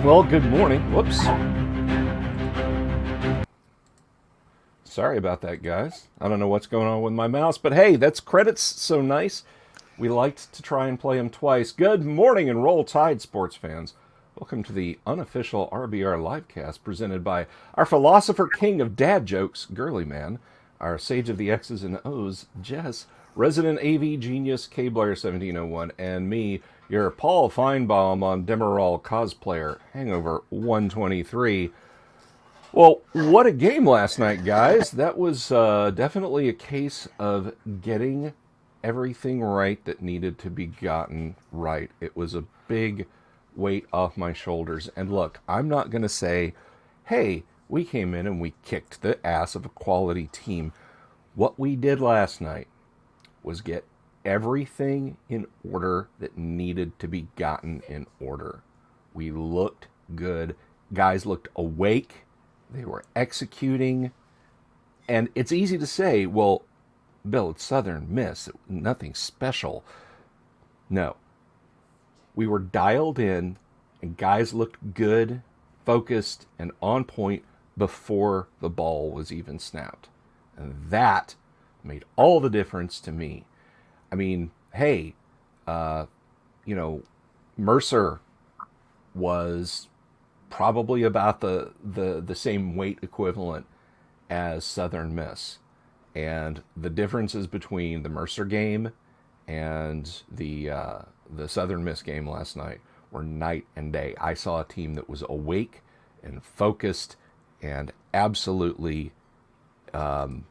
Well, good morning. Whoops. Sorry about that, guys. I don't know what's going on with my mouse, but hey, that's credits so nice. We liked to try and play them twice. Good morning and roll tide, sports fans. Welcome to the unofficial RBR Livecast presented by our philosopher king of dad jokes, Girly Man, our sage of the X's and O's, Jess, resident AV genius, K-Blair1701, and me, your Paul Feinbaum on Demerol cosplayer, Hangover 123. Well, what a game last night, guys. That was definitely a case of getting everything right that needed to be gotten right. It was a big weight off my shoulders. And look, I'm not going to say, hey, we came in and we kicked the ass of a quality team. What we did last night was get everything in order that needed to be gotten in order. We looked good. Guys looked awake. They were executing. And it's easy to say, well, Bill, it's Southern Miss. Nothing special. No. We were dialed in, and guys looked good, focused, and on point before the ball was even snapped. And that made all the difference to me. I mean, hey, Mercer was probably about the same weight equivalent as Southern Miss. And the differences between the Mercer game and the Southern Miss game last night were night and day. I saw a team that was awake and focused and absolutely dialed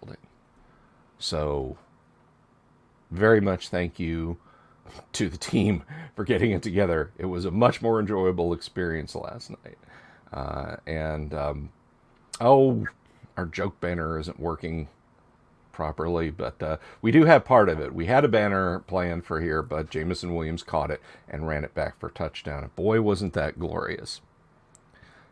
in. So, very much thank you to the team for getting it together. It was a much more enjoyable experience last night. Our joke banner isn't working properly, but we do have part of it. We had a banner planned for here, but Jamison Williams caught it and ran it back for a touchdown. And boy, wasn't that glorious.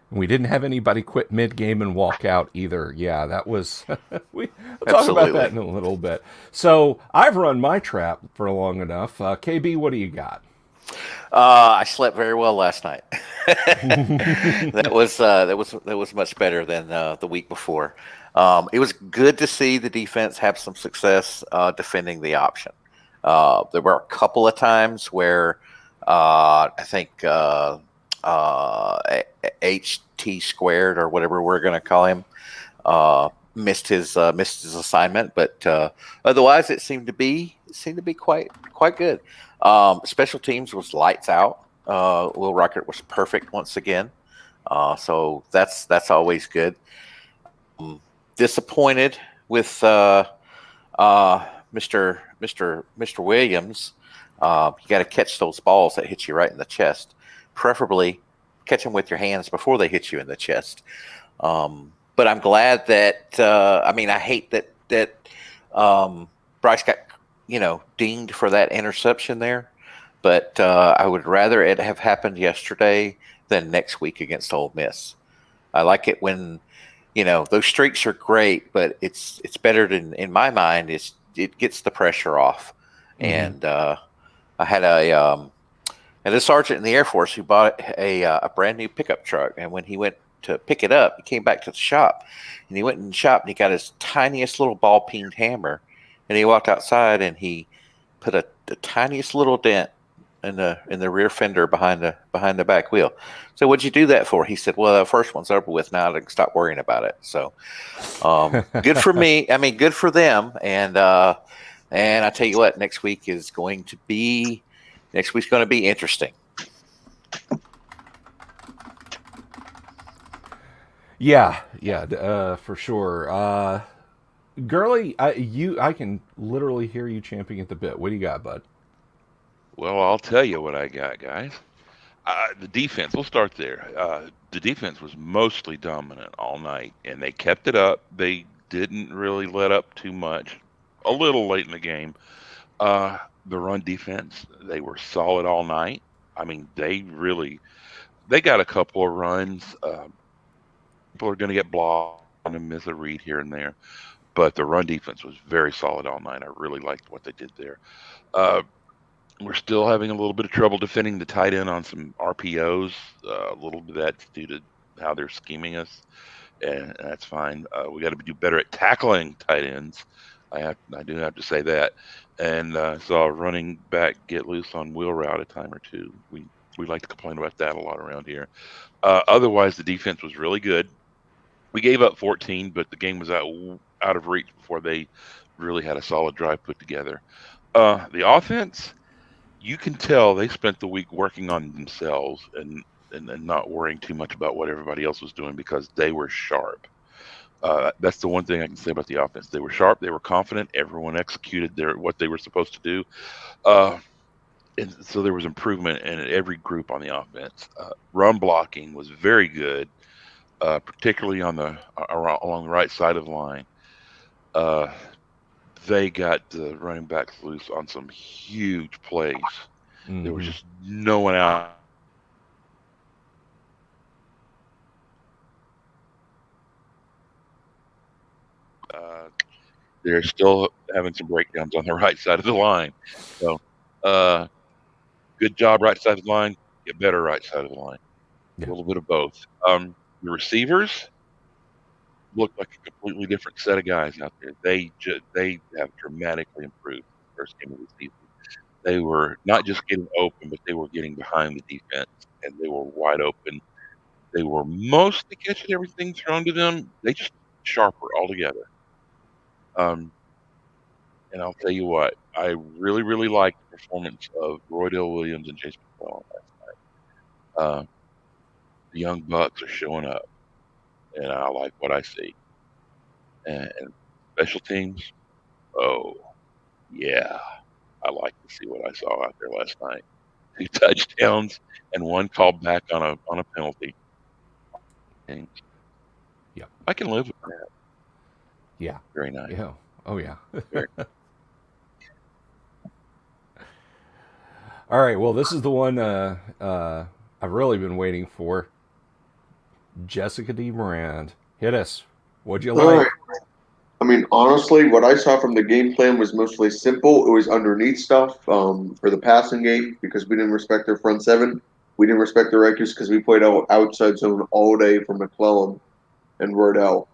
And we didn't have anybody quit mid-game and walk out either. Yeah, that was... we'll talk about that in a little bit. So I've run my trap for long enough. KB, what do you got? I slept very well last night. That was much better than the week before. It was good to see the defense have some success defending the option. There were a couple of times where I think HT squared or whatever we're going to call him missed his assignment, but otherwise it seemed to be quite good. Special teams was lights out. Will Reichert was perfect once again, so that's always good. Disappointed with Mr. Williams. You got to catch those balls that hit you right in the chest. Preferably catch them with your hands before they hit you in the chest. But I'm glad that I hate that Bryce got dinged for that interception there, but I would rather it have happened yesterday than next week against Ole Miss. I like it when those streaks are great, but it's better than, in my mind, it gets the pressure off. Mm-hmm. And I had a sergeant in the Air Force who bought a brand new pickup truck, and when he went to pick it up, he came back to the shop, and he went in the shop and he got his tiniest little ball-peened hammer, and he walked outside and he put the tiniest little dent in the rear fender behind the back wheel. So what'd you do that for? He said, well, the first one's over with now. I can stop worrying about it. So good for me. I mean, good for them. And I tell you what, next week's going to be interesting. Yeah, for sure. Girly, I can literally hear you champing at the bit. What do you got, bud? Well, I'll tell you what I got, guys. The defense, we'll start there. The defense was mostly dominant all night, and they kept it up. They didn't really let up too much. A little late in the game. The run defense, they were solid all night. I mean, they got a couple of runs. People are going to get blocked and miss a read here and there. But the run defense was very solid all night. I really liked what they did there. We're still having a little bit of trouble defending the tight end on some RPOs. A little bit of that's due to how they're scheming us, and that's fine. We got to do better at tackling tight ends. I do have to say that. And saw a running back get loose on wheel route a time or two. We like to complain about that a lot around here. Otherwise, the defense was really good. We gave up 14, but the game was out of reach before they really had a solid drive put together. The offense, you can tell they spent the week working on themselves and not worrying too much about what everybody else was doing because they were sharp. That's the one thing I can say about the offense. They were sharp. They were confident. Everyone executed what they were supposed to do. Uh, and so there was improvement in every group on the offense. Run blocking was very good, particularly on along the right side of the line. Uh, they got the running backs loose on some huge plays. There was just no one out. They're still having some breakdowns on the right side of the line. So, good job, right side of the line. Get better, right side of the line. Yeah. A little bit of both. The receivers look like a completely different set of guys out there. They have dramatically improved first game of the season. They were not just getting open, but they were getting behind the defense, and they were wide open. They were mostly catching everything thrown to them. They just sharper altogether. And I'll tell you what, I really, really like the performance of Roydell Williams and Chase McClellan last night. The young bucks are showing up, and I like what I see. And special teams, oh yeah, I like to see what I saw out there last night. 2 touchdowns and 1 called back on a penalty. And Yeah. I can live with that. Yeah. Very nice. Yeah. Oh yeah. Very All right. Well, this is the one I've really been waiting for. Jessica D. Morand, hit us. What'd you All like? right. I mean, honestly, what I saw from the game plan was mostly simple. It was underneath stuff for the passing game because we didn't respect their front seven. We didn't respect their Rikers because we played outside zone all day for McClellan and Rodell.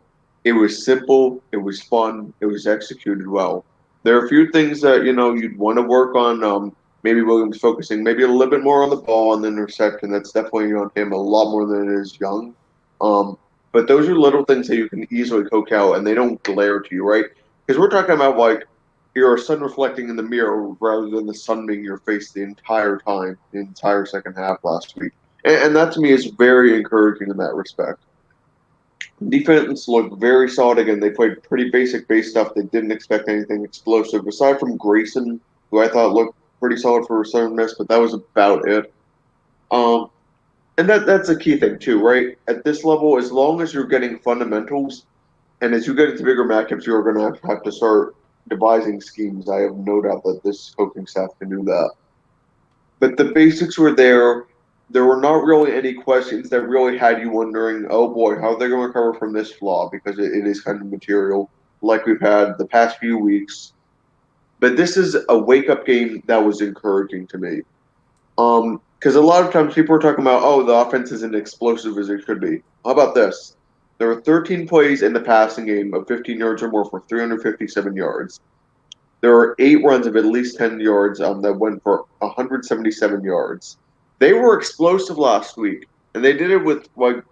It was simple. It was fun. It was executed well. There are a few things that you'd want to work on. Maybe Williams focusing maybe a little bit more on the ball and the interception. That's definitely on him a lot more than it is Young. But those are little things that you can easily coach out, and they don't glare to you, right? Because we're talking about like your sun reflecting in the mirror rather than the sun being your face the entire time, the entire second half last week, and that to me is very encouraging in that respect. Defense looked very solid again. They played pretty basic base stuff. They didn't expect anything explosive aside from Grayson, who I thought looked pretty solid for a Southern Miss, but that was about it. Um, and that's a key thing too, right? At this level, as long as you're getting fundamentals, and as you get into bigger matchups, you're going to have to start devising schemes. I have no doubt that this coaching staff can do that. But the basics were there. There were not really any questions that really had you wondering, oh boy, how are they going to recover from this flaw? Because it is kind of material like we've had the past few weeks. But this is a wake up game that was encouraging to me. Because a lot of times people are talking about, oh, the offense isn't explosive as it should be. How about this? There were 13 plays in the passing game of 15 yards or more for 357 yards. There were 8 runs of at least 10 yards that went for 177 yards. They were explosive last week, and they did it with like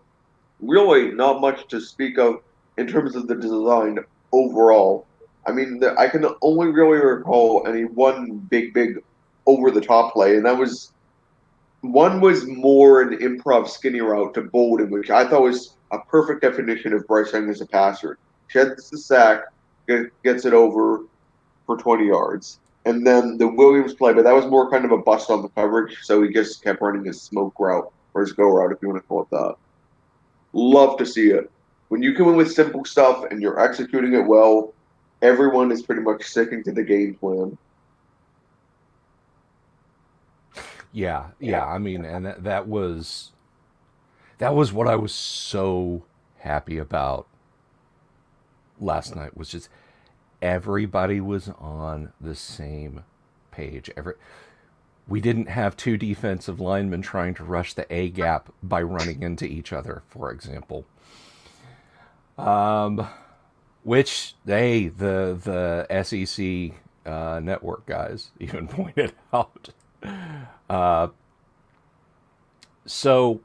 really not much to speak of in terms of the design overall. I mean, I can only really recall any one big over the top play, and that was one was more an improv skinny route to Bolden, which I thought was a perfect definition of Bryce Young as a passer. Gets the sack, gets it over for 20 yards. And then the Williams play, but that was more kind of a bust on the coverage, so he just kept running his smoke route, or his go route, if you want to call it that. Love to see it. When you come in with simple stuff and you're executing it well, everyone is pretty much sticking to the game plan. Yeah. I mean, and that was what I was so happy about last night. Was just everybody was on the same page. we didn't have two defensive linemen trying to rush the A gap by running into each other, for example. Which the SEC network guys even pointed out. So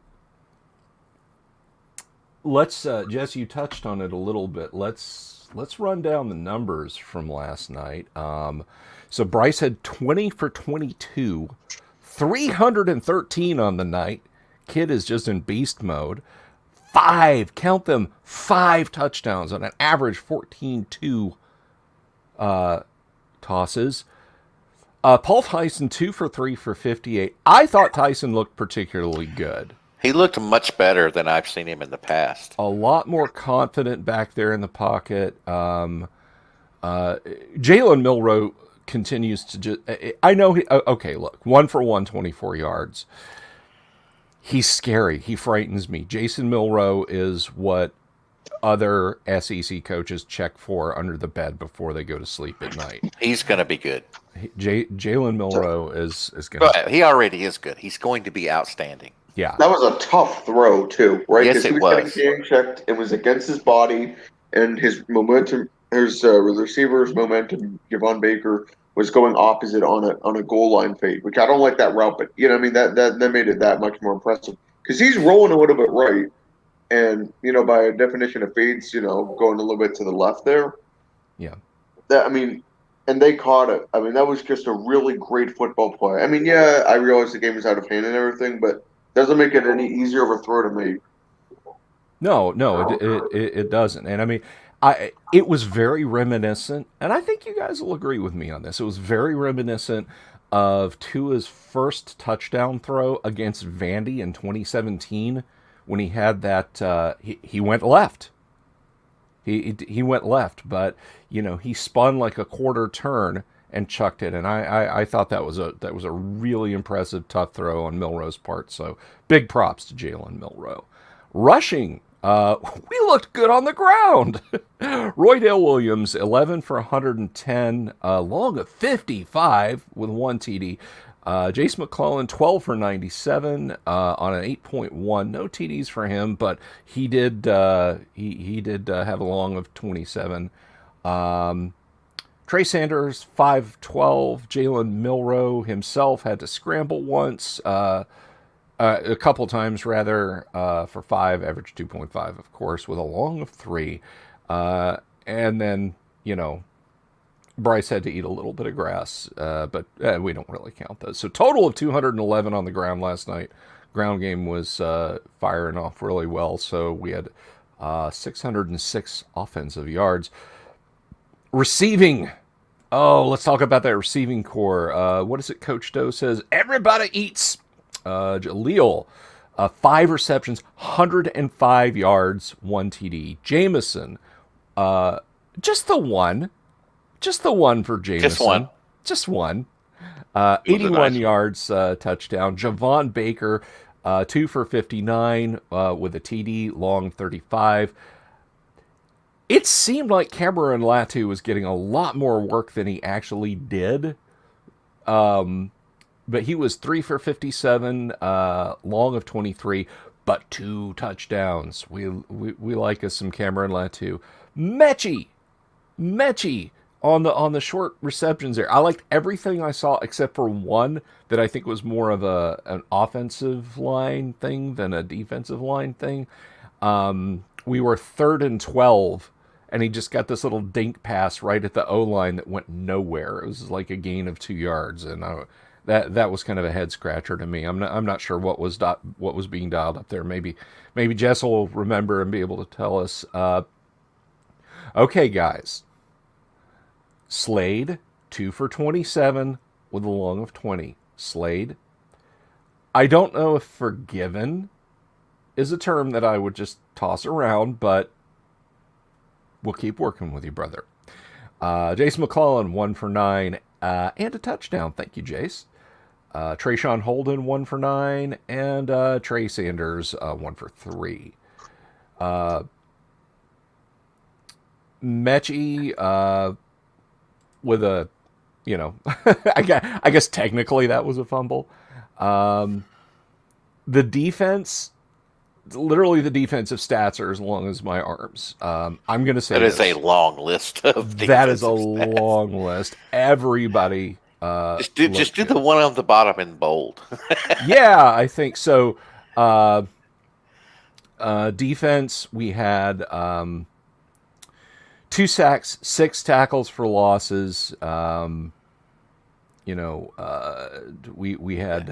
let's Jess, you touched on it a little bit. Let's run down the numbers from last night. So Bryce had 20 for 22, 313 on the night. Kid is just in beast mode. Count them, 5 touchdowns on an average 14-2 tosses. Paul Tyson 2 for 3 for 58. I thought Tyson looked particularly good. He looked much better than I've seen him in the past. A lot more confident back there in the pocket. Jalen Milroe continues to just... I know he... Okay, look. 1 for 124 yards. He's scary. He frightens me. Jason Milroe is what other SEC coaches check for under the bed before they go to sleep at night. He's going to be good. Jalen Milroe is going to... He already is good. He's going to be outstanding. Yeah. That was a tough throw, too, right? Yes, it he was. Getting game checked. It was against his body, and his momentum, the receiver's momentum, Javon Baker, was going opposite on a goal line fade, which I don't like that route, but, you know what I mean? That made it that much more impressive. Because he's rolling a little bit right, and, you know, by definition of fades, you know, going a little bit to the left there. Yeah. And they caught it. I mean, that was just a really great football play. I mean, yeah, I realize the game is out of hand and everything, but doesn't make it any easier of a throw to make. No, it doesn't. And I mean, it was very reminiscent, and I think you guys will agree with me on this. It was very reminiscent of Tua's first touchdown throw against Vandy in 2017 when he had that. He went left. He went left, but you know he spun like a quarter turn and chucked it, and I thought that was a really impressive tough throw on Milroe's part. So big props to Jalen Milroe. Rushing, we looked good on the ground. Roydale Williams 11 for 110, long of 55 with 1 TD. Jace McClellan 12 for 97 on an 8.1. No TDs for him, but he did he did have a long of 27. Trey Sanders 5-12. Jalen Milroe himself had to scramble once, a couple times rather, for 5, average 2.5, of course, with a long of 3. And then, you know, Bryce had to eat a little bit of grass, but we don't really count those. So total of 211 on the ground last night. Ground game was firing off really well. So we had 606 offensive yards. Receiving. Oh, let's talk about that receiving core. What is it? Coach Doe says, everybody eats. Jaleel, 5 receptions, 105 yards, 1 TD. Jameson, just the one for Jameson. Just one. 81 nice yards, touchdown. Javon Baker, 2 for 59 with a TD, long 35. It seemed like Cameron Latu was getting a lot more work than he actually did. But he was 3 for 57, long of 23, but 2 touchdowns. We like us some Cameron Latu. Mechie on the short receptions there. I liked everything I saw except for one that I think was more of an offensive line thing than a defensive line thing. We were 3rd and 12, and he just got this little dink pass right at the O-line that went nowhere. It was like a gain of 2 yards, and that was kind of a head scratcher to me. I'm not sure what was being dialed up there. Maybe Jess will remember and be able to tell us. Okay, guys. Slade 2 for 27 with a long of 20. Slade. I don't know if forgiven is a term that I would just toss around, but we'll keep working with you, brother. Jace McClellan 1 for 9 and a touchdown. Thank you, Jace. Trayshawn Holden 1 for 9 and Trey Sanders 1 for 3. Mechie with a you know, I guess technically that was a fumble. The defense, literally the defensive stats are as long as my arms. I'm going to say That is a this. long list of That is a defensive stats. long list. Everybody Just looked do the good. one on the bottom in bold. Yeah, I think so. Defense, we had 2 sacks, 6 tackles for losses. We had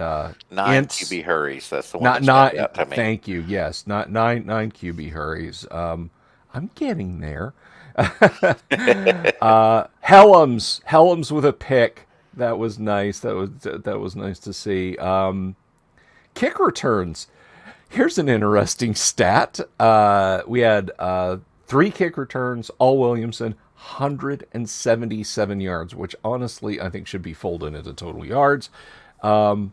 Nine ints. QB hurries. That's the one Not that stands not. out to me. Thank you. Yes, not nine QB hurries. I'm getting there. Helms with a pick. That was nice. That was nice to see. Kick returns. Here's an interesting stat. We had 3 kick returns, all Williamson, 177 yards, which honestly I think should be folded into total yards. Long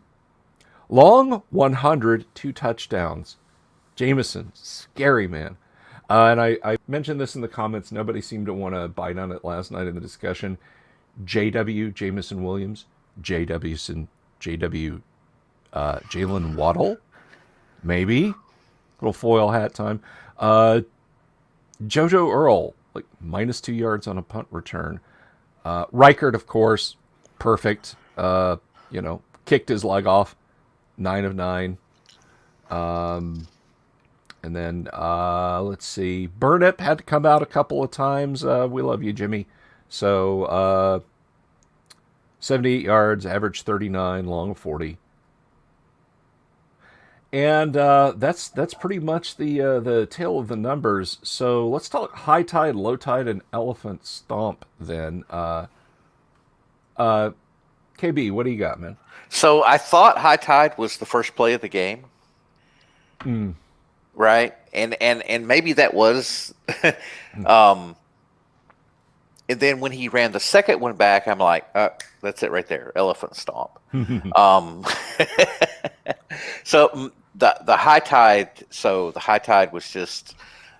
100, 2 touchdowns. Jameson, scary man. And I mentioned this in the comments. Nobody seemed to want to bite on it last night in the discussion. JW, Jameson Williams, JW, Jalen Waddle, maybe. Little foil hat time. JoJo Earl, like -2 yards on a punt return. Reichert, of course, perfect. Kicked his leg off, 9 of 9. And then let's see, Burnip had to come out a couple of times. We love you, Jimmy. So 78 yards, average 39, long of 40. And that's pretty much the tale of the numbers. So let's talk high tide, low tide, and elephant stomp then. KB, what do you got, man? So I thought high tide was the first play of the game. Right. And maybe that was and then when he ran the second one back, I'm like, that's it right there, elephant stomp. So the high tide. So the high tide was just.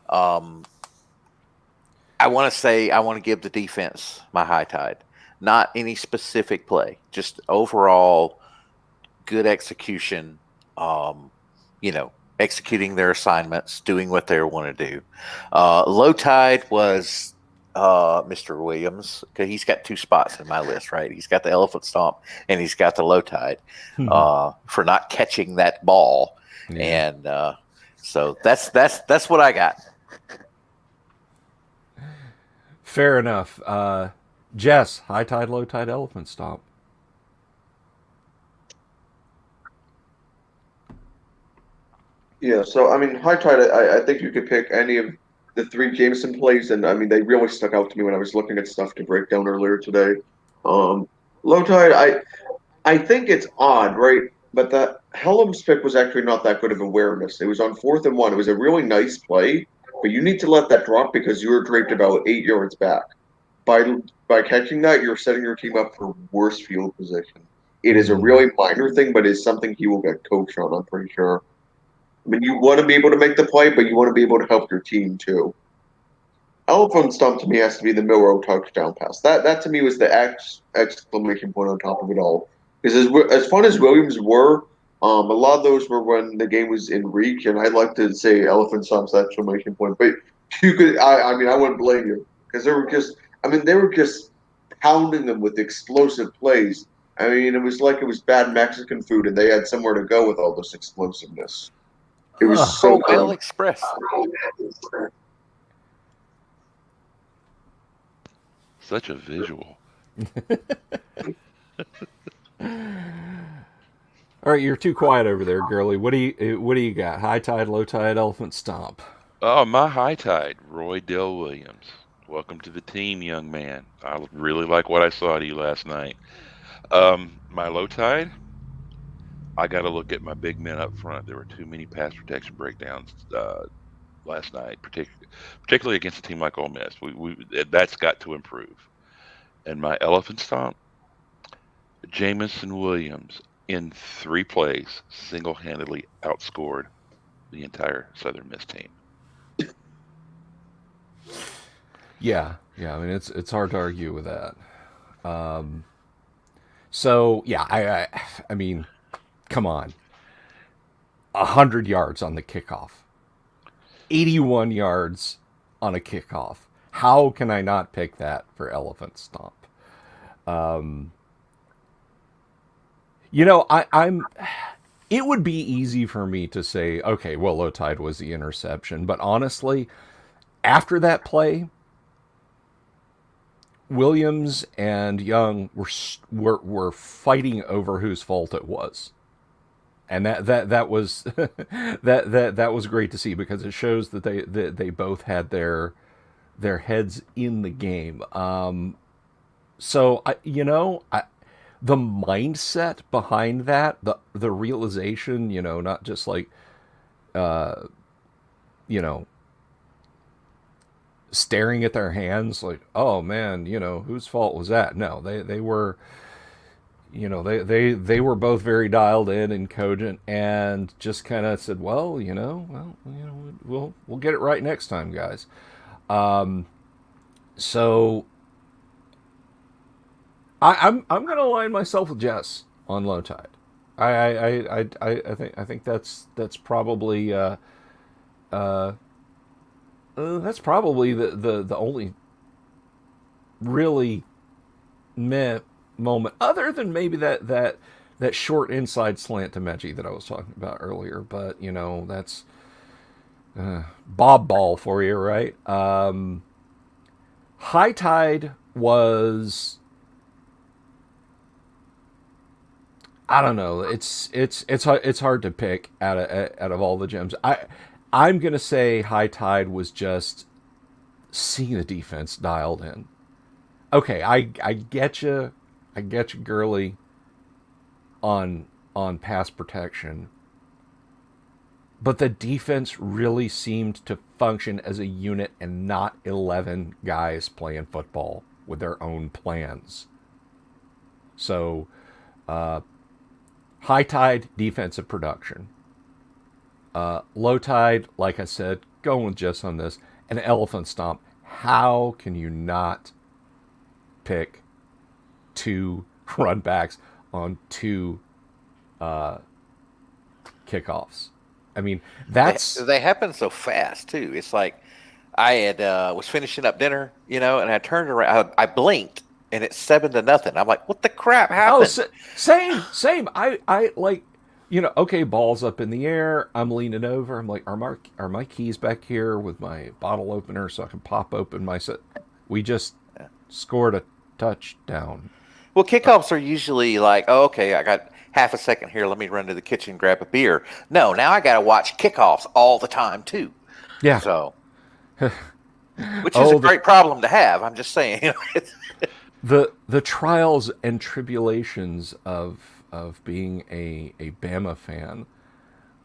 I want to give the defense my high tide, not any specific play, just overall good execution. Executing their assignments, doing what they want to do. Low tide was Mr. Williams, because he's got 2 spots in my list, right? He's got the elephant stomp and he's got the low tide for not catching that ball. Yeah. And so that's what I got. Fair enough. Jess, high tide, low tide, elephant stomp. Yeah, so I mean, high tide. I think you could pick any of the 3 Jameson plays, and I mean, they really stuck out to me when I was looking at stuff to break down earlier today. Low tide. I think it's odd, right? But the Helms pick was actually not that good of awareness. It was on 4th and 1. It was a really nice play, but you need to let that drop because you were draped about 8 yards back. By catching that, you're setting your team up for worse field position. It is a really minor thing, but it's something he will get coached on, I'm pretty sure. I mean, you want to be able to make the play, but you want to be able to help your team too. Elephant stomp to me has to be the Milrow touchdown pass. That to me was the exclamation point on top of it all. Because as fun as Williams were, a lot of those were when the game was in reach, and I'd like to say elephant stomp's exclamation point. But you could, I mean, I wouldn't blame you because they were just pounding them with explosive plays. I mean, it was like it was bad Mexican food, and they had somewhere to go with all this explosiveness. It was so Hotel Express. Such a visual. All right, you're too quiet over there, girly. What do you got? High tide, low tide, elephant stomp. Oh, my high tide, Roy Dale Williams. Welcome to the team, young man. I really like what I saw to you last night. My low tide, I got to look at my big men up front. There were too many pass protection breakdowns last night, particularly against a team like Ole Miss. That's got to improve. And my elephant stomp, Jameson Williams in 3 plays single-handedly outscored the entire Southern Miss team. Yeah. I mean, it's hard to argue with that. So yeah, I mean, come on, 100 yards on the kickoff, 81 yards on a kickoff. How can I not pick that for Elephant Stomp? I'm. It would be easy for me to say, okay, well, low tide was the interception, but honestly, after that play, Williams and Young were fighting over whose fault it was, and that was that was great to see because it shows that they both had their heads in the game. So the mindset behind that, the realization, not just like, you know, staring at their hands like, oh man, whose fault was that? No, they were, they were both very dialed in and cogent, and just kind of said, we'll get it right next time, guys. So I'm gonna align myself with Jess on low tide. I think that's probably that's probably the only really meh moment, other than maybe that short inside slant to Mechie that I was talking about earlier. But that's Bob ball for you, right? High tide was, I don't know. It's hard to pick out of all the gems. I'm gonna say high tide was just seeing the defense dialed in. Okay, I get you, Gurley, on pass protection, but the defense really seemed to function as a unit and not 11 guys playing football with their own plans. So, high tide, defensive production. Low tide, like I said, going with Jess on this. An Elephant Stomp. How can you not pick two run backs on two kickoffs? I mean, they happen so fast too. It's like I had was finishing up dinner, and I turned around, I blinked, and it's 7-0. I'm like, what the crap happened? Oh, same. I like, okay, ball's up in the air. I'm leaning over. I'm like, are my keys back here with my bottle opener so I can pop open my set? We just scored a touchdown. Well, kickoffs are usually like, oh, okay, I got half a second here. Let me run to the kitchen and grab a beer. No, now I got to watch kickoffs all the time too. Yeah. So, which is a great problem to have. I'm just saying. The trials and tribulations of being a Bama fan.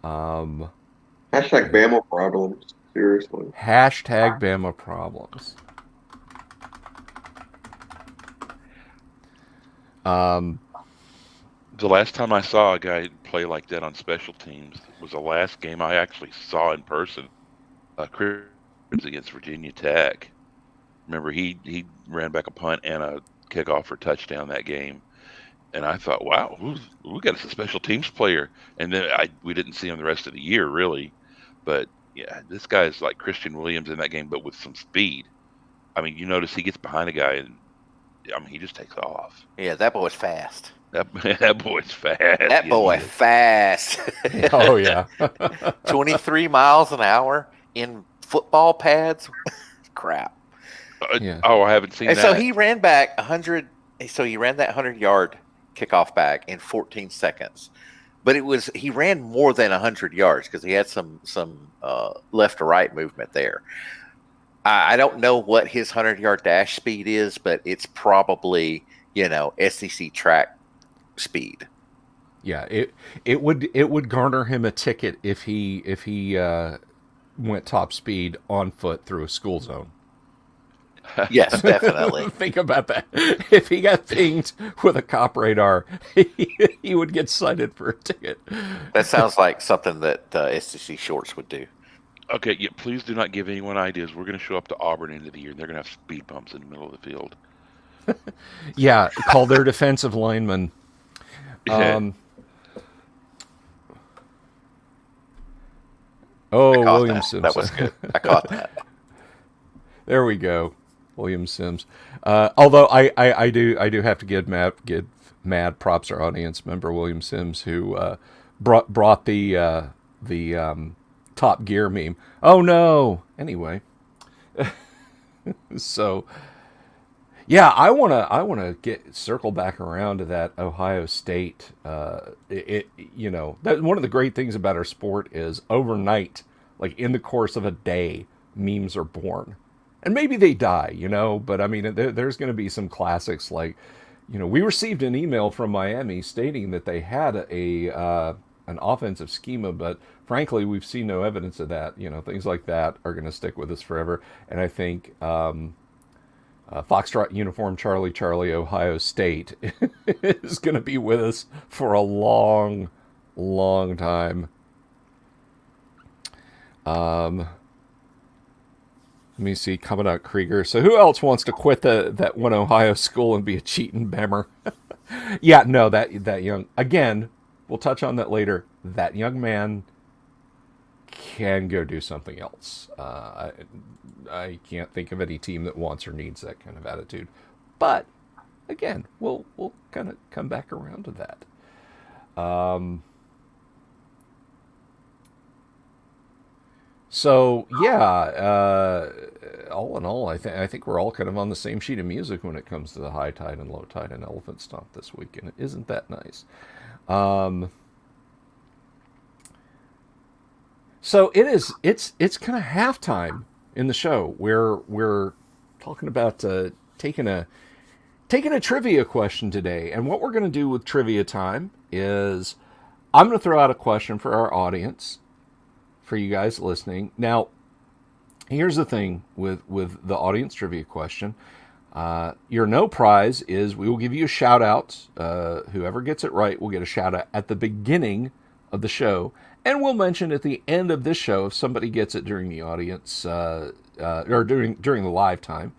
Hashtag Bama problems. Seriously. Hashtag Bama problems. The last time I saw a guy play like that on special teams was the last game I actually saw in person. Chris against Virginia Tech. Remember, he ran back a punt and a kickoff for touchdown that game. And I thought, wow, we got a special teams player. And then we didn't see him the rest of the year, really. But, yeah, this guy's like Christian Williams in that game, but with some speed. I mean, you notice he gets behind a guy, and, he just takes off. Yeah, that boy's fast. That boy's fast. That boy fast. Oh, yeah. 23 miles an hour in football pads. Crap. Yeah. Oh, I haven't seen that. And so he ran back 100. So he ran that 100-yard kickoff back in 14 seconds. But he ran more than 100 yards because he had some left to right movement there. I don't know what his 100-yard dash speed is, but it's probably, SEC track speed. Yeah, it would garner him a ticket if he went top speed on foot through a school zone. Yes, definitely. Think about that. If he got pinged with a cop radar, he would get cited for a ticket. That sounds like something that SEC Shorts would do. Okay, yeah, please do not give anyone ideas. We're going to show up to Auburn end of the year, and they're going to have speed bumps in the middle of the field. Yeah, call their defensive lineman Oh, I caught William that. Sims. That was good. I caught that. There we go, William Sims. Although I do have to give mad props our audience member William Sims who brought the Top Gear meme. Oh no. Anyway, so yeah, I wanna circle back around to that Ohio State. That one of the great things about our sport is overnight, like in the course of a day, memes are born, and maybe they die. But I mean, there's going to be some classics like, we received an email from Miami stating that they had an offensive schema, but frankly, we've seen no evidence of that. Things like that are going to stick with us forever, and I think. Foxtrot Uniform Charlie Charlie Ohio State is going to be with us for a long, long time. Let me see, coming out Krieger. So who else wants to quit that one Ohio school and be a cheating Bammer? Yeah, no, that young, again, we'll touch on that later. That young man can go do something else. I can't think of any team that wants or needs that kind of attitude. But again, we'll kind of come back around to that. So yeah, all in all, I think we're all kind of on the same sheet of music when it comes to the high tide and low tide and elephant stomp this weekend. Isn't that nice? So it's kind of halftime in the show where we're talking about taking a trivia question today. And what we're going to do with trivia time is I'm going to throw out a question for our audience, for you guys listening. Now, here's the thing with the audience trivia question. Your no prize is we will give you a shout out. Whoever gets it right will get a shout out at the beginning of the show. And we'll mention at the end of this show if somebody gets it during the audience or during the live time.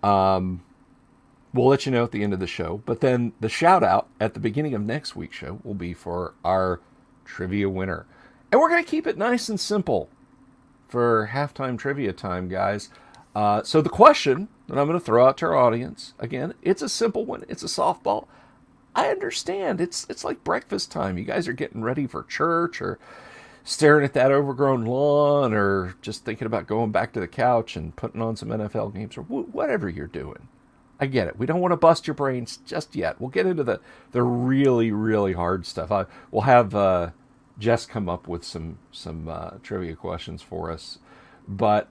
We'll let you know at the end of the show. But then the shout out at the beginning of next week's show will be for our trivia winner. And we're going to keep it nice and simple for halftime trivia time, guys. So the question that I'm going to throw out to our audience, again, it's a simple one. It's a softball. I understand. It's like breakfast time. You guys are getting ready for church or staring at that overgrown lawn or just thinking about going back to the couch and putting on some NFL games or whatever you're doing. I get it. We don't want to bust your brains just yet. We'll get into the really, really hard stuff. We'll have Jess come up with some trivia questions for us. But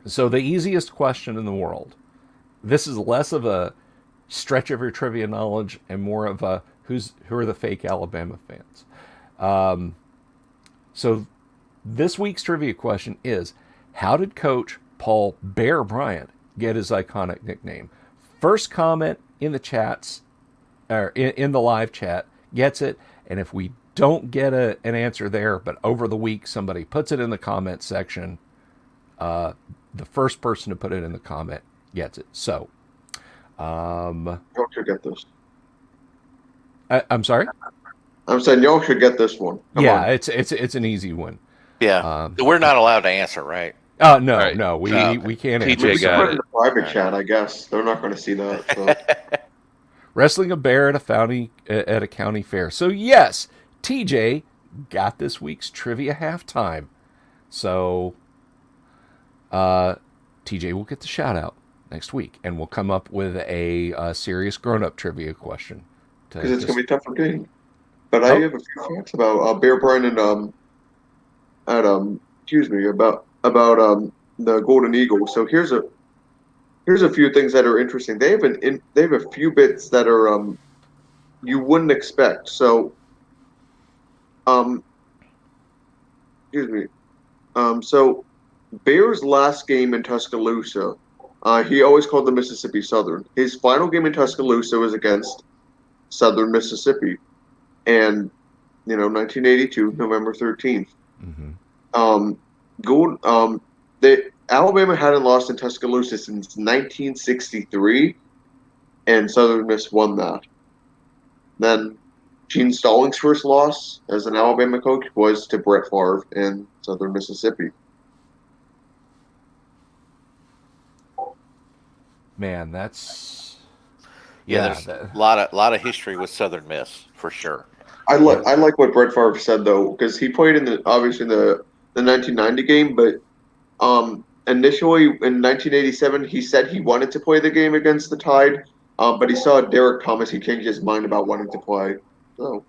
so the easiest question in the world. This is less of a stretch of your trivia knowledge and more of a who are the fake Alabama fans. So this week's trivia question is, how did Coach Paul Bear Bryant get his iconic nickname? First comment in the chats, or in the live chat, gets it. And if we don't get an answer there, but over the week somebody puts it in the comment section, the first person to put it in the comment gets it. So, y'all should get this. I'm sorry? I'm saying y'all should get this one. Come yeah, on. it's an easy one. Yeah. We're not allowed to answer, right? No, Right. no, we can't TJ answer. We can got put it it. in the private Yeah. chat, I guess. They're not going to see that. So. Wrestling a bear at a county fair. So yes, TJ got this week's trivia halftime. So TJ will get the shout out next week, and we'll come up with a serious grown up trivia question. Because it's going to be a tougher game. But I have a few facts about Bear Bryant and about the Golden Eagle. So here's a few things that are interesting. They have a few bits that are you wouldn't expect. So so Bear's last game in Tuscaloosa, he always called the Mississippi Southern. His final game in Tuscaloosa was against Southern Mississippi, and 1982, November 13th. Mm-hmm. Alabama hadn't lost in Tuscaloosa since 1963, and Southern Miss won that. Then Gene Stallings' first loss as an Alabama coach was to Brett Favre in Southern Mississippi. Man, that's There's that, a lot of history with Southern Miss for sure. I like what Brett Favre said though, because he played in the 1990 game, but initially in 1987 he said he wanted to play the game against the Tide, but he saw Derek Thomas. He changed his mind about wanting to play. So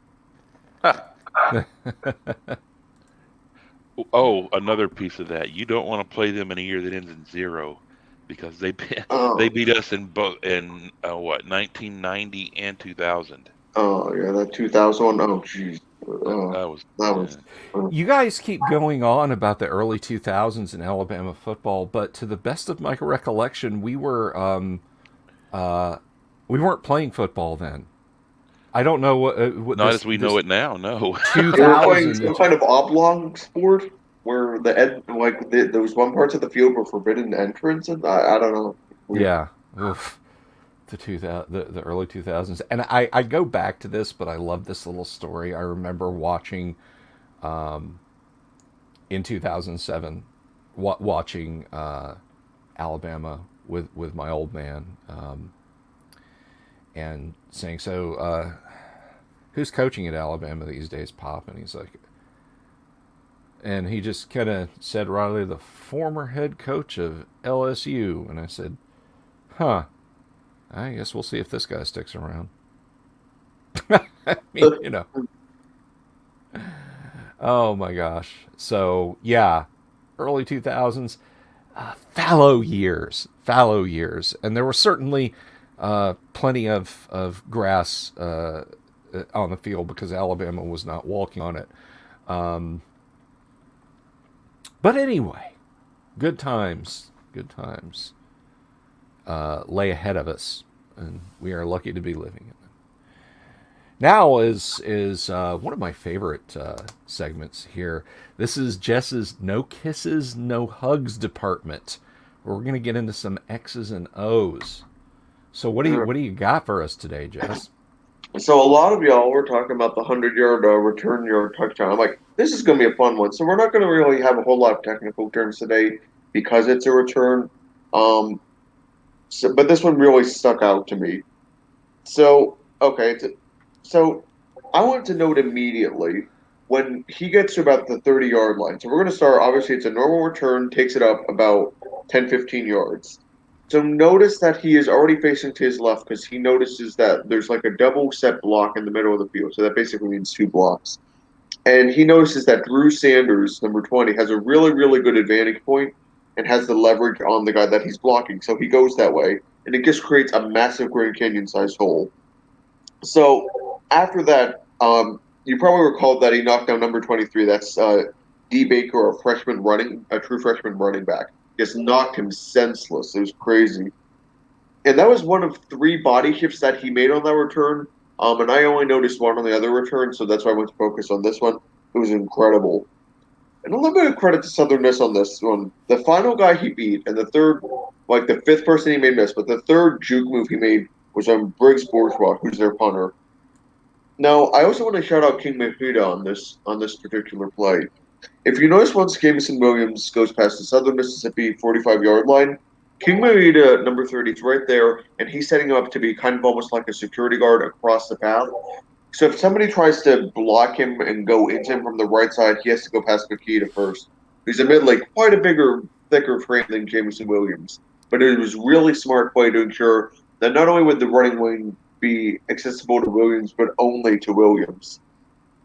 Oh, another piece of that. You don't want to play them in a year that ends in 0 because they oh, they beat us in both in what 1990 and 2000. oh yeah, that 2001. Oh jeez, That was that was. you guys keep going on about the early 2000s in Alabama football, but to the best of my recollection, we weren't playing football then. I don't know what not this as we this know it now. No. They were playing 2000 some kind of oblong sport where there was one parts of the field were forbidden entrance, and I don't know. Weird. yeah. Oof. The early 2000s, and I go back to this, but I love this little story. I remember watching in 2007 watching Alabama with my old man, and saying, so who's coaching at Alabama these days, Pop? And he's like, and he just kind of said, Riley, the former head coach of LSU. And I said, huh, I guess we'll see if this guy sticks around. I mean, oh my gosh. So, yeah, early 2000s, fallow years. And there were certainly plenty of grass on the field because Alabama was not walking on it. But anyway, good times lay ahead of us, and we are lucky to be living in them. Now is one of my favorite segments here. This is Jess's No Kisses, No Hugs department, where we're going to get into some X's and O's. So what do you got for us today, Jess? So a lot of y'all were talking about the 100-yard return yard touchdown. I'm like, this is going to be a fun one. So we're not going to really have a whole lot of technical terms today because it's a return. But this one really stuck out to me. So okay, so I want to note immediately when he gets to about the 30-yard line. So we're going to start. Obviously, it's a normal return, takes it up about 10, 15 yards. So notice that he is already facing to his left because he notices that there's like a double set block in the middle of the field. So that basically means 2 blocks. And he notices that Drew Sanders, number 20, has a really, really good advantage point and has the leverage on the guy that he's blocking. So he goes that way, and it just creates a massive Grand Canyon-sized hole. So after that, you probably recall that he knocked down number 23. That's D. Baker, a true freshman running back. Just knocked him senseless. It was crazy. And that was one of 3 body shifts that he made on that return. And I only noticed one on the other return, so that's why I went to focus on this one. It was incredible. And a little bit of credit to Southern Miss on this one. The final guy he beat, and the fifth person he made miss, but the third juke move he made was on Briggs Bourgeois, who's their punter. Now, I also want to shout out King Mahida on this particular play. If you notice, once Jamison Williams goes past the Southern Mississippi 45-yard line, King Mahida, number 30, is right there, and he's setting up to be kind of almost like a security guard across the path. So if somebody tries to block him and go into him from the right side, he has to go past Makita first. He's admittedly quite a bigger, thicker frame than Jamison Williams, but it was really smart play to ensure that not only would the running lane be accessible to Williams, but only to Williams.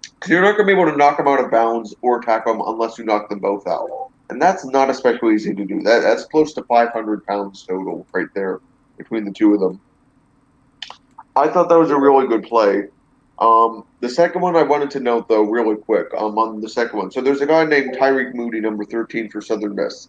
Because you're not going to be able to knock them out of bounds or tackle them unless you knock them both out. And that's not especially easy to do. That's close to 500 pounds total right there between the two of them. I thought that was a really good play. The second one I wanted to note, though, really quick, on the second one. So there's a guy named Tyreek Moody, number 13 for Southern Miss,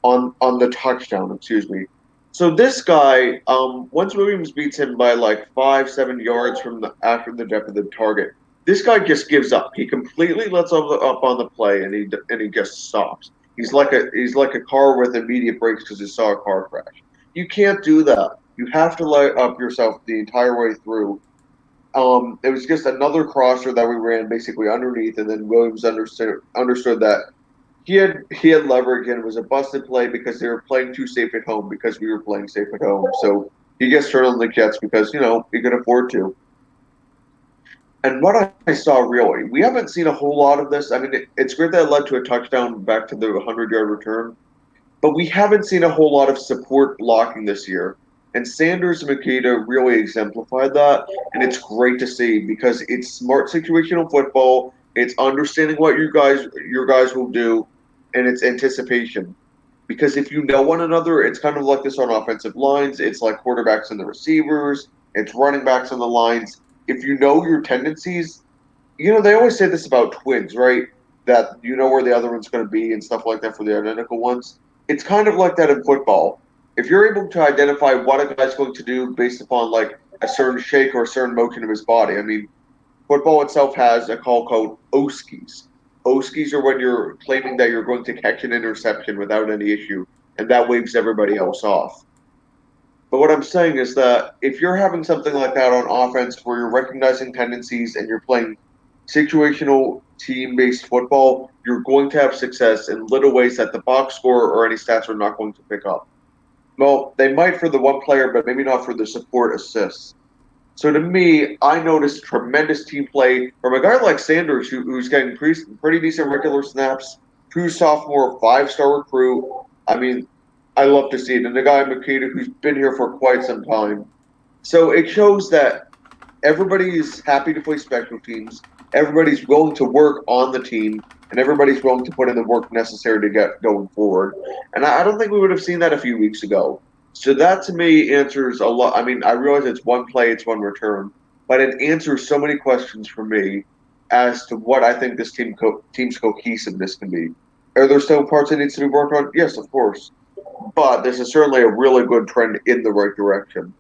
on the touchdown, excuse me. So this guy, once Williams beats him by like 5-7 yards from after the depth of the target, this guy just gives up. He completely lets up on the play, and he just stops. He's like a car with immediate brakes because he saw a car crash. You can't do that. You have to light up yourself the entire way through. It was just another crosser that we ran basically underneath, and then Williams understood that he had leverage and it was a busted play because they were playing too safe at home because we were playing safe at home. So he gets turned on the Jets because he could afford to. And what I saw really, we haven't seen a whole lot of this. I mean, it's great that it led to a touchdown back to the 100-yard return, but we haven't seen a whole lot of support blocking this year. And Sanders and Makita really exemplified that, and it's great to see because it's smart situational football. It's understanding what your guys will do, and it's anticipation. Because if you know one another, it's kind of like this on offensive lines. It's like quarterbacks and the receivers. It's running backs on the lines. If you know your tendencies, they always say this about twins, right? That you know where the other one's going to be and stuff like that for the identical ones. It's kind of like that in football. If you're able to identify what a guy's going to do based upon like a certain shake or a certain motion of his body, I mean, football itself has a call called Oskies. Oskies are when you're claiming that you're going to catch an interception without any issue, and that waves everybody else off. But what I'm saying is that if you're having something like that on offense where you're recognizing tendencies and you're playing situational team based football, you're going to have success in little ways that the box score or any stats are not going to pick up. Well, they might for the one player, but maybe not for the support assists. So to me, I noticed tremendous team play from a guy like Sanders, who's getting pretty decent regular snaps, true sophomore, 5-star recruit. I mean, I love to see it. And the guy Makita, who's been here for quite some time. So it shows that everybody's happy to play special teams. Everybody's willing to work on the team, and everybody's willing to put in the work necessary to get going forward. And I don't think we would have seen that a few weeks ago. So that to me answers a lot. I mean, I realize it's one play, it's one return, but it answers so many questions for me as to what I think this team's cohesiveness can be. Are there still parts that needs to be worked on? Yes, of course. But this is certainly a really good trend in the right direction.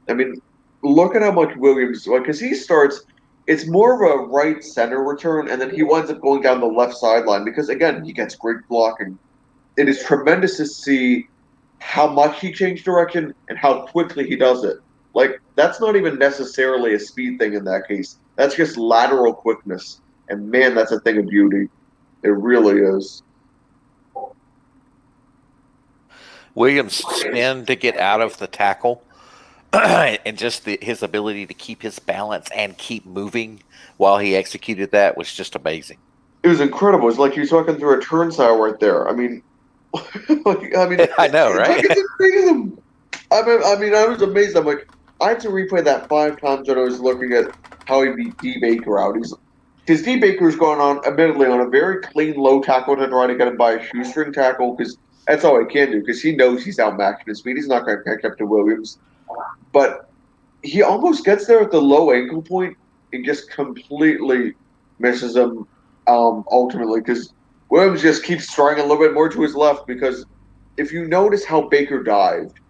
I mean, look at how much Williams, because he starts, it's more of a right center return, and then he winds up going down the left sideline because, again, he gets great blocking. It is tremendous to see how much he changed direction and how quickly he does it. Like, that's not even necessarily a speed thing in that case. That's just lateral quickness. And, man, that's a thing of beauty. It really is. Williams' spin to get out of the tackle and just his ability to keep his balance and keep moving while he executed that was just amazing. It was incredible. It's like he was walking through a turnstile right there. I mean, I know, right? It's crazy. I mean, I was amazed. I'm like, I had to replay that 5 times when I was looking at how he beat D. Baker out. Because D. Baker's going on, admittedly, on a very clean low tackle to try to get him by a shoestring tackle because that's all he can do because he knows he's outmatched in speed. He's not going to catch up to Williams. But he almost gets there at the low ankle point and just completely misses him ultimately because Williams just keeps trying a little bit more to his left because if you notice how Baker dived,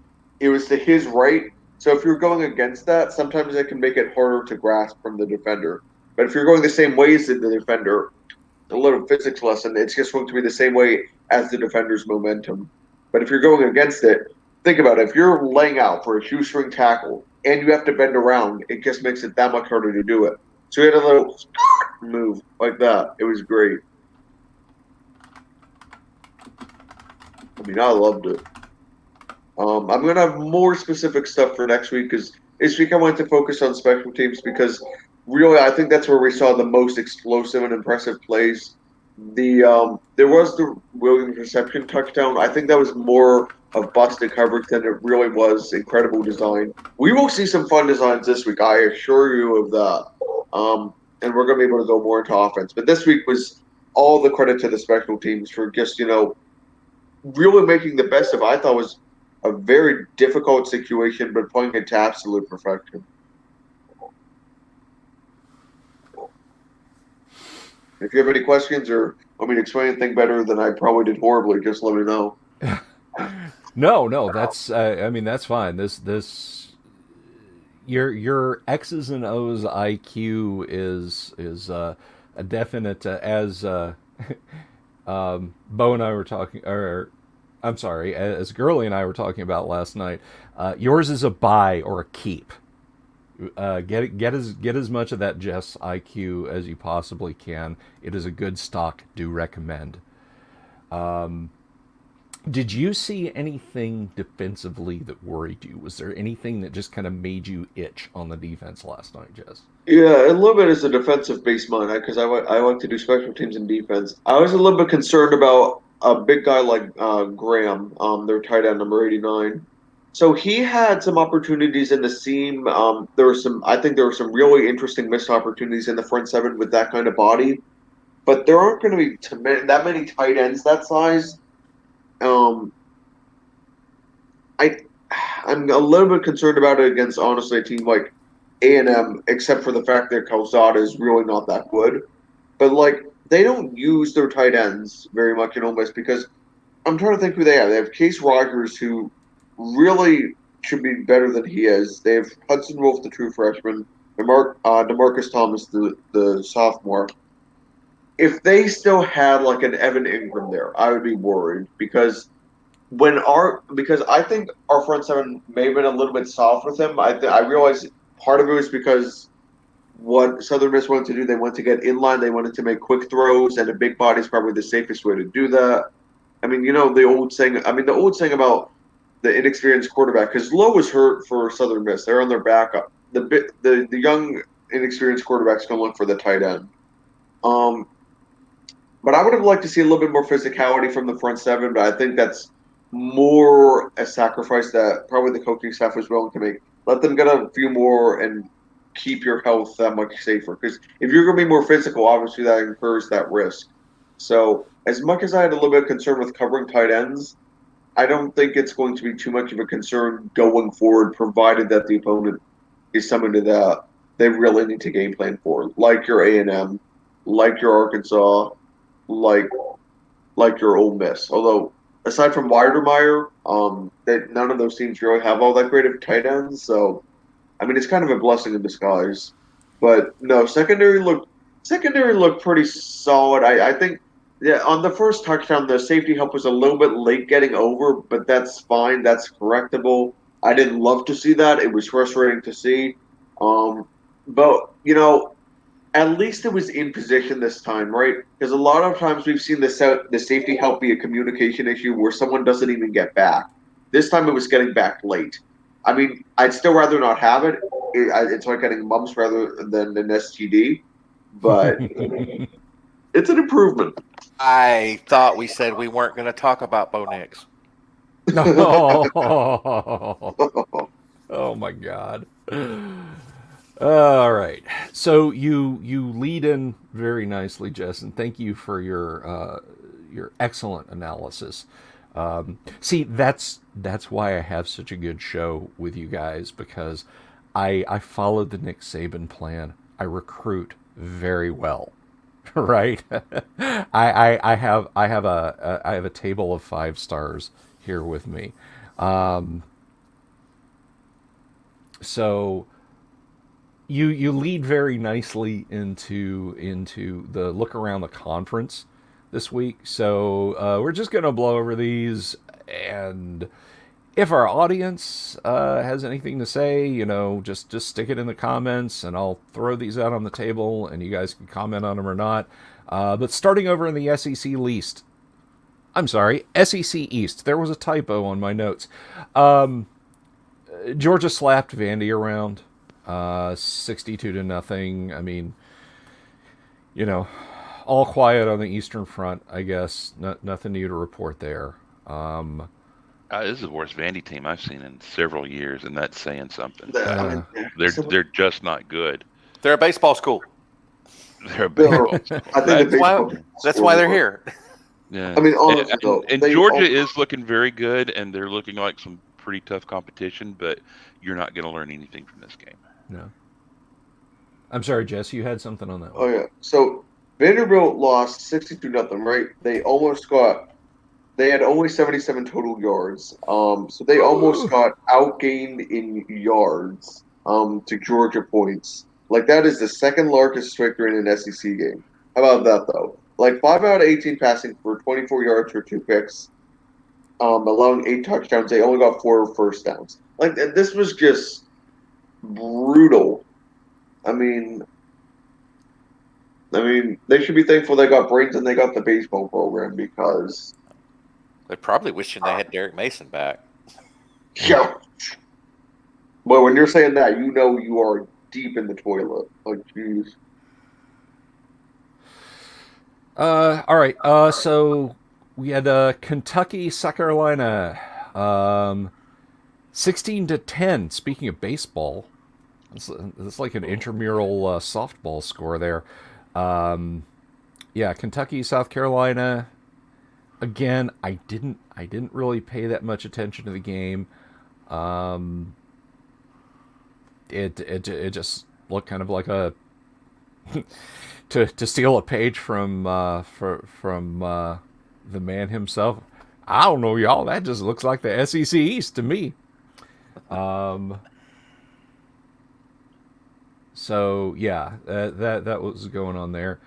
it was to his right. So if you're going against that, sometimes it can make it harder to grasp from the defender. But if you're going the same way as the defender, a little physics lesson, it's just going to be the same way as the defender's momentum. But if you're going against it, think about it. If you're laying out for a shoestring tackle and you have to bend around, it just makes it that much harder to do it. So he had a little move like that. It was great. I mean, I loved it. I'm going to have more specific stuff for next week because this week I wanted to focus on special teams because really I think that's where we saw the most explosive and impressive plays. There was the Williams reception touchdown. I think that was more of busted coverage than it really was incredible design. We will see some fun designs this week, I assure you of that. And we're going to be able to go more into offense. But this week was all the credit to the special teams for just, really making the best of I thought was a very difficult situation, but playing it to absolute perfection. If you have any questions or want me to explain anything better than I probably did horribly, just let me know. No, that's that's fine. This your X's and O's IQ is a definite as Bo and I were talking, or I'm sorry, as Gurley and I were talking about last night. Yours is a buy or a keep. Get as much of that Jess IQ as you possibly can. It is a good stock. Do recommend. Did you see anything defensively that worried you? Was there anything that just kind of made you itch on the defense last night, Jess? Yeah, a little bit as a defensive based mind because I like to do special teams and defense. I was a little bit concerned about a big guy like Graham, their tight end number 89. So he had some opportunities in the seam. I think there were some really interesting missed opportunities in the front seven with that kind of body, but there aren't going to be that many tight ends that size. Um, I I'm a little bit concerned about it against honestly a team like A&M, except for the fact that Calzada is really not that good. But like they don't use their tight ends very much in Ole Miss because I'm trying to think who they have. They have Case Rogers, who really should be better than he is. They have Hudson Wolf, the true freshman, Demarcus Thomas, the sophomore. If they still had like an Evan Ingram there, I would be worried because I think our front seven may have been a little bit soft with him. I realize part of it was because what Southern Miss wanted to do, they wanted to get in line, they wanted to make quick throws, and a big body is probably the safest way to do that. I mean, the old saying. I mean, the old saying about the inexperienced quarterback, because Lowe was hurt for Southern Miss. They're on their backup. The young inexperienced quarterback's going to look for the tight end. But I would have liked to see a little bit more physicality from the front seven. But I think that's more a sacrifice that probably the coaching staff was willing to make. Let them get a few more and keep your health that much safer. Because if you're going to be more physical, obviously that incurs that risk. So as much as I had a little bit of concern with covering tight ends, I don't think it's going to be too much of a concern going forward, provided that the opponent is somebody that they really need to game plan for, like your A&M, like your Arkansas, like your Ole Miss. Although aside from Weidermeyer, none of those teams really have all that great of tight ends. So I mean, it's kind of a blessing in disguise. But no, secondary looked pretty solid. I think yeah, on the first touchdown, the safety help was a little bit late getting over, but that's fine. That's correctable. I didn't love to see that. It was frustrating to see. But at least it was in position this time, right? Because a lot of times we've seen the safety help be a communication issue where someone doesn't even get back. This time it was getting back late. I mean, I'd still rather not have it. It's like getting mumps rather than an STD, but it's an improvement. I thought we said we weren't going to talk about Bo Nix. Oh my God. All right. So you lead in very nicely, Jess, and thank you for your excellent analysis. See, that's why I have such a good show with you guys, because I followed the Nick Saban plan. I recruit very well, right? I have a table of 5 stars here with me. So you lead very nicely into the look around the conference this week. So we're just gonna blow over these, and if our audience has anything to say, just stick it in the comments, and I'll throw these out on the table, and you guys can comment on them or not. But starting over in the SEC East, I'm sorry, SEC East. There was a typo on my notes. Georgia slapped Vandy around, 62-0. I mean, all quiet on the Eastern Front, I guess. Nothing new to report there. This is the worst Vandy team I've seen in several years, and that's saying something. They're just not good. They're a baseball school. They're a baseball school. I think That's why they're here. Yeah. I mean, honestly, though, and Georgia is looking very good, and they're looking like some pretty tough competition, but you're not going to learn anything from this game. No. I'm sorry, Jess, you had something on that one. Oh, yeah. So Vanderbilt lost 62-0, right? They had only 77 total yards. So they almost got outgained in yards to Georgia points. Like, that is the second largest victory in an SEC game. How about that, though? Like, 5 out of 18 passing for 24 yards for 2 picks, allowing 8 touchdowns. They only got 4 first downs. Like, this was just brutal. I mean, they should be thankful they got brains and they got the baseball program because, They're probably wishing they had Derek Mason back. yeah. But when you're saying that, you are deep in the toilet. Like, jeez. All right. So we had Kentucky, South Carolina, 16-10. Speaking of baseball, it's like an intramural softball score there. Yeah, Kentucky, South Carolina. Again, I didn't really pay that much attention to the game. It just looked kind of like a to steal a page from the man himself. I don't know, y'all. That just looks like the SEC East to me. So yeah, that was going on there.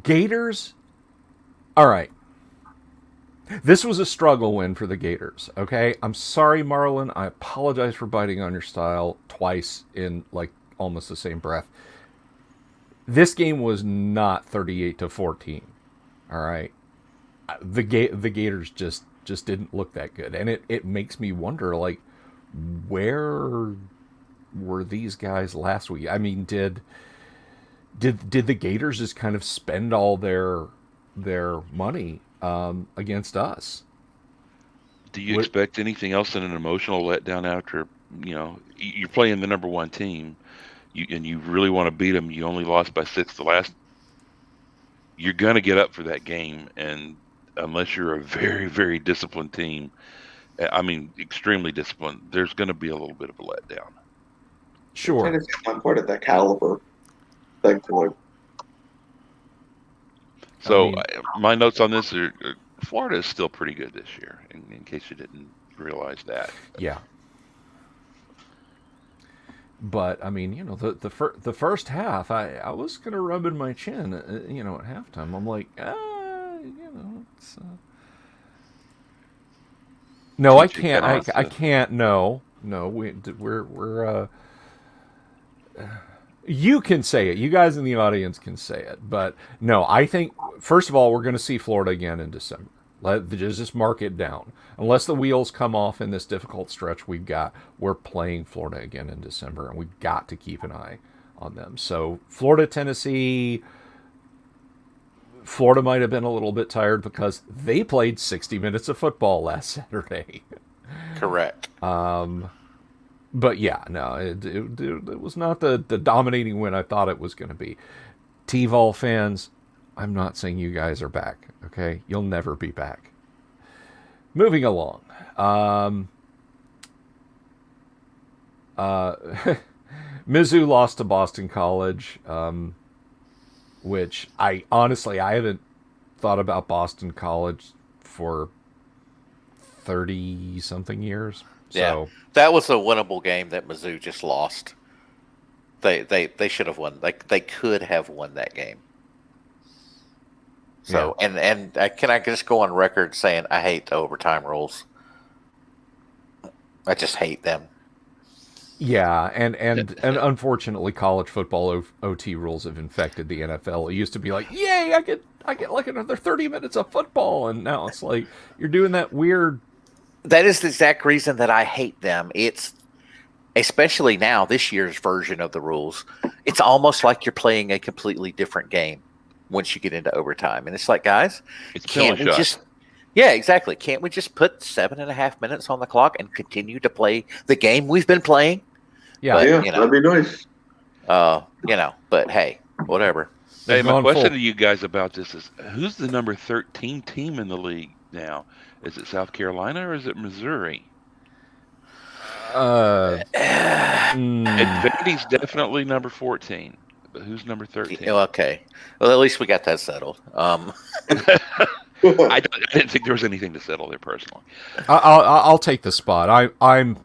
Gators. All right. This was a struggle win for the Gators, okay? I'm sorry, Marlon. I apologize for biting on your style twice in like almost the same breath. This game was not 38-14. All right. The Gators just didn't look that good. And it makes me wonder, like, where were these guys last week? I mean, did the Gators just kind of spend all their money against us? Do you expect anything else than an emotional letdown after, you're playing the number one team, and you really want to beat them? You only lost by 6 the last. You're going to get up for that game, and unless you're a very, very disciplined team, I mean, extremely disciplined, there's going to be a little bit of a letdown. Sure. Tennessee's not quite at that caliber, thankfully. So my notes on this are Florida is still pretty good this year, in case you didn't realize that. Yeah. But I mean, the first half, I was kind of rubbing my chin, at halftime. I'm like, it's. No, I can't. I can't. No. We're. You can say it. You guys in the audience can say it. But no, I think first of all, we're going to see Florida again in December. Just mark it down. Unless the wheels come off in this difficult stretch we're playing Florida again in December, and we've got to keep an eye on them. So Florida, Tennessee. Florida might have been a little bit tired because they played 60 minutes of football last Saturday. Correct. But yeah, no, it was not the dominating win I thought it was going to be. T-Vol fans, I'm not saying you guys are back, okay? You'll never be back. Moving along. Mizzou lost to Boston College, which I haven't thought about Boston College for 30-something years. So. Yeah, that was a winnable game that Mizzou just lost. They should have won. They could have won that game. So yeah. and can I just go on record saying I hate the overtime rules? I just hate them. Yeah, and unfortunately, college football OT rules have infected the NFL. It used to be like, yay, I get like another 30 minutes of football, and now it's like you're doing that weird. That is the exact reason that I hate them. It's especially now, this year's version of the rules. It's almost like you're playing a completely different game once you get into overtime. And it's like, guys, can't we just... Yeah, exactly. Can't we just put 7.5 minutes on the clock and continue to play the game we've been playing? Yeah, but, that'd be nice. But hey, whatever. Hey, my question to you guys about this is, who's the number 13 team in the league now? Is it South Carolina or is it Missouri? Vandy's definitely number 14. But who's number 13? Okay. Well, at least we got that settled. I didn't think there was anything to settle there personally. I'll take the spot. I'm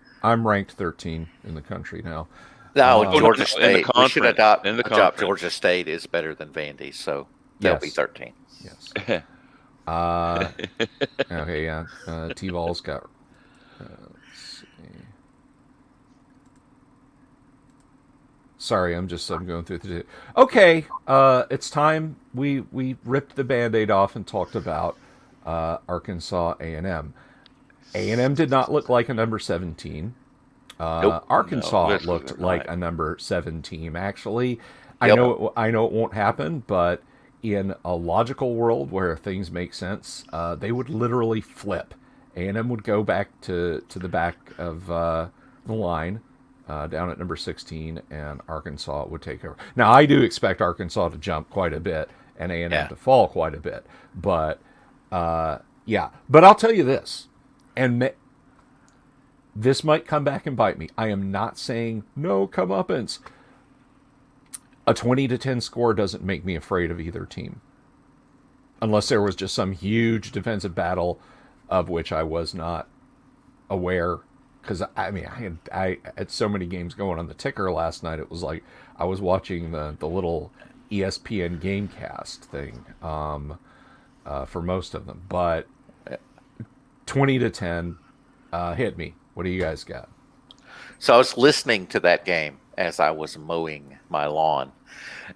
ranked 13 in the country now. No, Georgia State. We should adopt Georgia State is better than Vandy, so they'll be 13. Yes. Okay, yeah. T-Ball's got. Let's see. Sorry, I'm going through the. Okay, it's time we ripped the Band-Aid off and talked about Arkansas A&M. A&M did not look like a number 17. Nope. Arkansas No, this looked was like not. a number 7 team. Actually, Yep. I know it won't happen, but in a logical world where things make sense, they would literally flip. A&M would go back to the back of the line down at number 16, and Arkansas would take over. Now, I do expect Arkansas to jump quite a bit and A&M Yeah. to fall quite a bit, but yeah. But I'll tell you this, and this might come back and bite me. I am not saying no comeuppance. A 20-10 score doesn't make me afraid of either team, unless there was just some huge defensive battle of which I was not aware. Because I mean, I had so many games going on the ticker last night. It was like I was watching the little ESPN GameCast thing for most of them. But 20-10 hit me. What do you guys got? So I was listening to that game as I was mowing my lawn,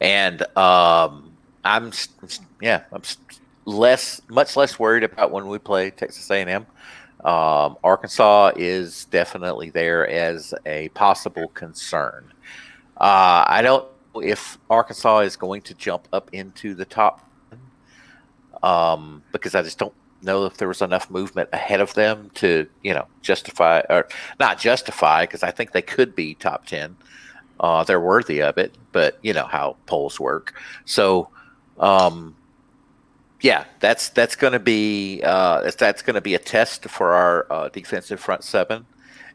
and much less worried about when we play Texas A&M. Arkansas is definitely there as a possible concern. I don't know if Arkansas is going to jump up into the top, because I just don't know if there was enough movement ahead of them to, justify, or not justify, because I think they could be top 10. They're worthy of it, but you know how polls work. So, yeah, that's going to be a test for our defensive front seven,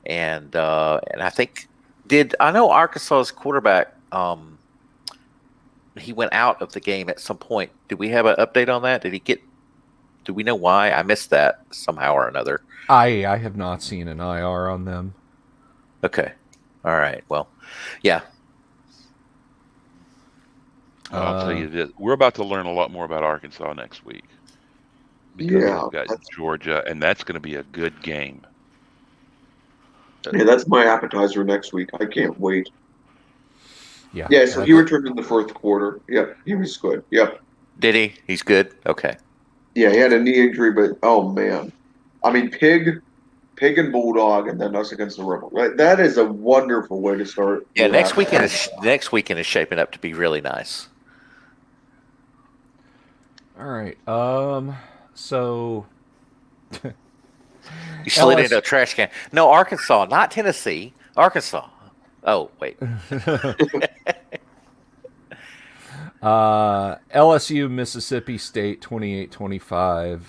and I think I know Arkansas's quarterback. He went out of the game at some point. Do we have an update on that? Do we know why? I missed that somehow or another. I have not seen an IR on them. Okay. All right. Well, yeah. I'll tell you this: we're about to learn a lot more about Arkansas next week because Yeah, they've got Georgia, and that's going to be a good game. Yeah, that's my appetizer next week. I can't wait. Yeah. Yeah, so he returned in the fourth quarter. Yep, he was good. Yep. Did he? He's good. Okay. Yeah, he had a knee injury, but oh man. I mean, Pig and Bulldog, and then us against the Rebel. Right? That is a wonderful way to start. Yeah. your Next appetizer. weekend is shaping up to be really nice. All right. So You slid LS into a trash can. No, Arkansas, not Tennessee. Arkansas. Oh, wait. LSU Mississippi State 28-25.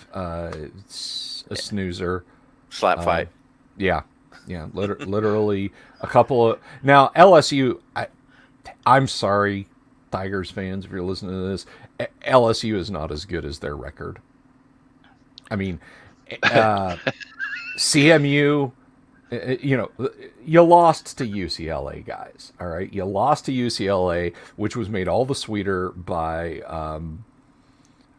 It's a snoozer. Slap fight. Yeah. Literally a couple of now LSU. I'm sorry, Tigers fans, if you're listening to this. LSU is not as good as their record. I mean, CMU. You lost to UCLA, guys. All right, you lost to UCLA, which was made all the sweeter by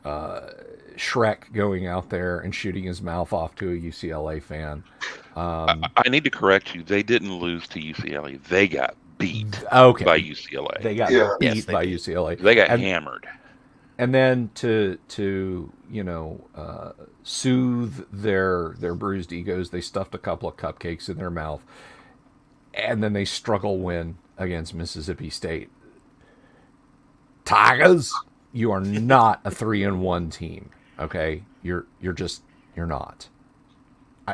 Shrek going out there and shooting his mouth off to a UCLA fan. I need to correct you. They didn't lose to UCLA. They got beat Okay, by UCLA. they got Yeah. beat Yes, they by did. UCLA. They got And- hammered. and then to soothe their bruised egos, they stuffed a couple of cupcakes in their mouth, and then they struggle win against Mississippi State. Tigers, you are not a 3-1 team. Okay, you're not.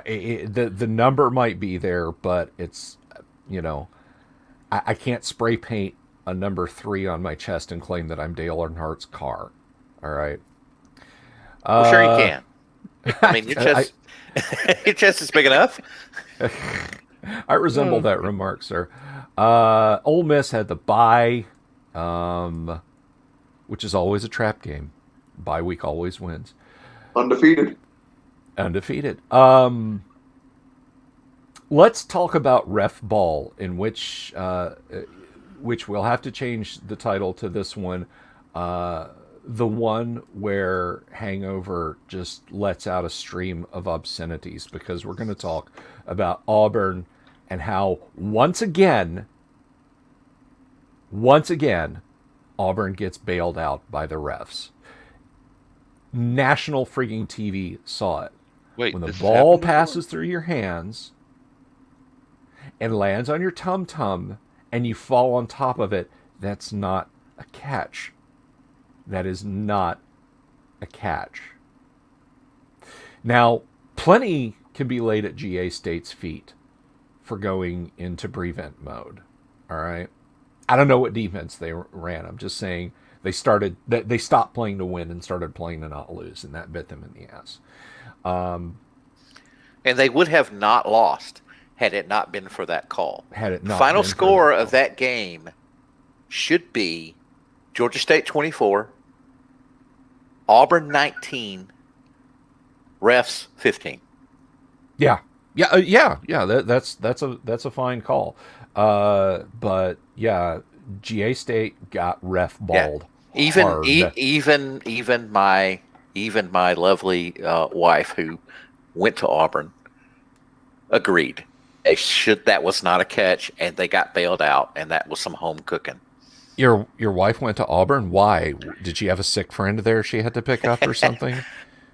The number might be there, but it's I can't spray paint a number 3 on my chest and claim that I'm Dale Earnhart's car. All right. Well, sure you can. I mean, your chest, your chest is big enough. I resemble that remark, sir. Ole Miss had the bye, which is always a trap game. Bye week always wins. Undefeated. Undefeated. Let's talk about Ref Ball, in which we'll have to change the title to this one. The one where Hangover just lets out a stream of obscenities, because we're going to talk about Auburn and how, once again, Once again, Auburn gets bailed out by the refs. National freaking TV saw it. Wait, When the this has ball happened before? passes through your hands and lands on your tum-tum and you fall on top of it, that's not a catch. That is not a catch. Now, plenty can be laid at GA State's feet for going into prevent mode. All right. I don't know what defense they ran. I'm just saying they stopped playing to win and started playing to not lose, and that bit them in the ass. And they would have not lost had it not been for that call. Had it not Final been for score that of that game should be Georgia State 24, Auburn 19, refs 15. Yeah. That's a fine call. But yeah, GA State got ref balled. Hard. Even my lovely wife who went to Auburn agreed. That was not a catch, and they got bailed out, and that was some home cooking. Your wife went to Auburn. Why? Did she have a sick friend there she had to pick up or something?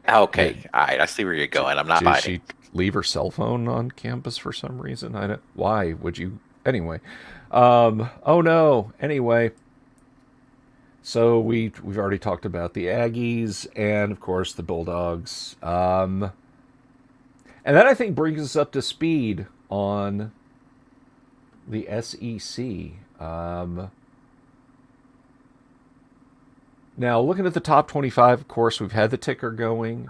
Okay, all right. I see where you're going. I'm not Did biting. she leave her cell phone on campus for some reason? I don't. Why would you? Anyway. Oh no. Anyway. So we've already talked about the Aggies and of course the Bulldogs. And that I think brings us up to speed on the SEC. Now, looking at the top 25, of course, we've had the ticker going.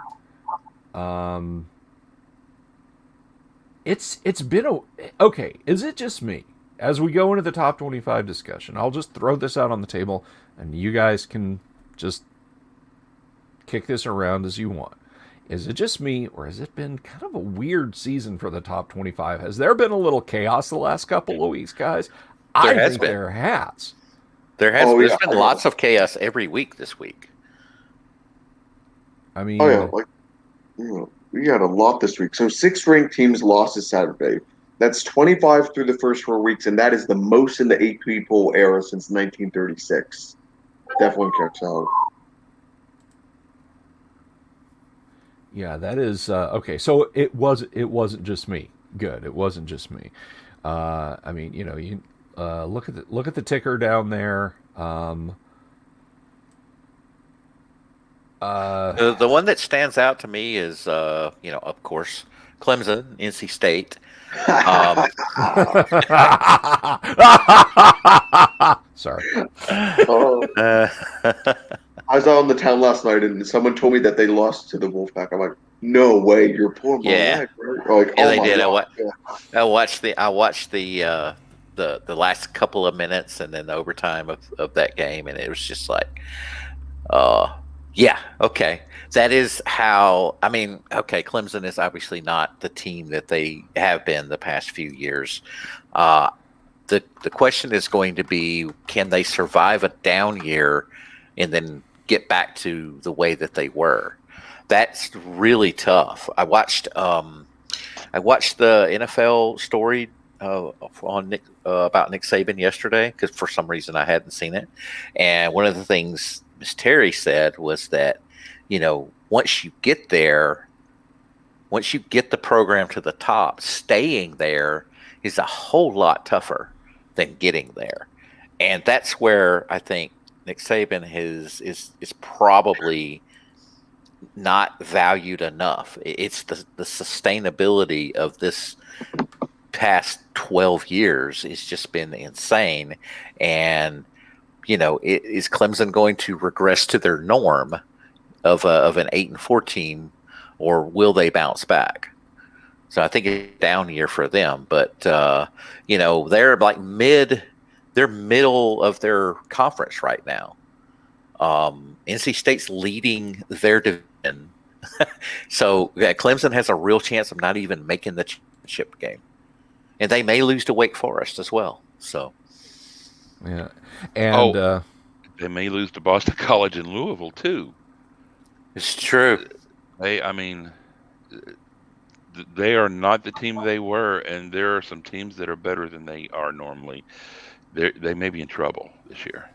It's been okay. Is it just me? As we go into the top 25 discussion, I'll just throw this out on the table, and you guys can just kick this around as you want. Is it just me, or has it been kind of a weird season for the top 25? Has there been a little chaos the last couple of weeks, guys? I think there has. There's been lots of chaos every week this week. I mean, we got a lot this week. So 6 ranked teams lost this Saturday. That's 25 through the first 4 weeks, and that is the most in the AP poll era since 1936. Definitely checks out. Yeah, that is okay. So it wasn't just me. Good, it wasn't just me. I mean, you look at the ticker down there. The one that stands out to me is, of course, Clemson, NC State. Sorry. I was out on the town last night, and someone told me that they lost to the Wolfpack. I'm like, no way, you're pulling my leg, right? Like, yeah, they did. I watched the last couple of minutes and then the overtime of that game, and it was just like, yeah, okay. That is how, I mean, okay, Clemson is obviously not the team that they have been the past few years. The question is going to be, can they survive a down year and then get back to the way that they were? That's really tough. I watched the NFL story on Nick about Nick Saban yesterday, because for some reason I hadn't seen it. And one of the things Ms. Terry said was that, once you get there, once you get the program to the top, staying there is a whole lot tougher than getting there. And that's where I think Nick Saban is probably not valued enough. It's the sustainability of this past 12 years has just been insane. And, is Clemson going to regress to their norm of an 8-4 team, or will they bounce back? So I think it's a down year for them, but they're like they're middle of their conference right now. NC State's leading their division. So Clemson has a real chance of not even making the championship game. And they may lose to Wake Forest as well. So, yeah. And they may lose to Boston College in Louisville too. It's true. They are not the team they were, and there are some teams that are better than they are normally. they may be in trouble this year.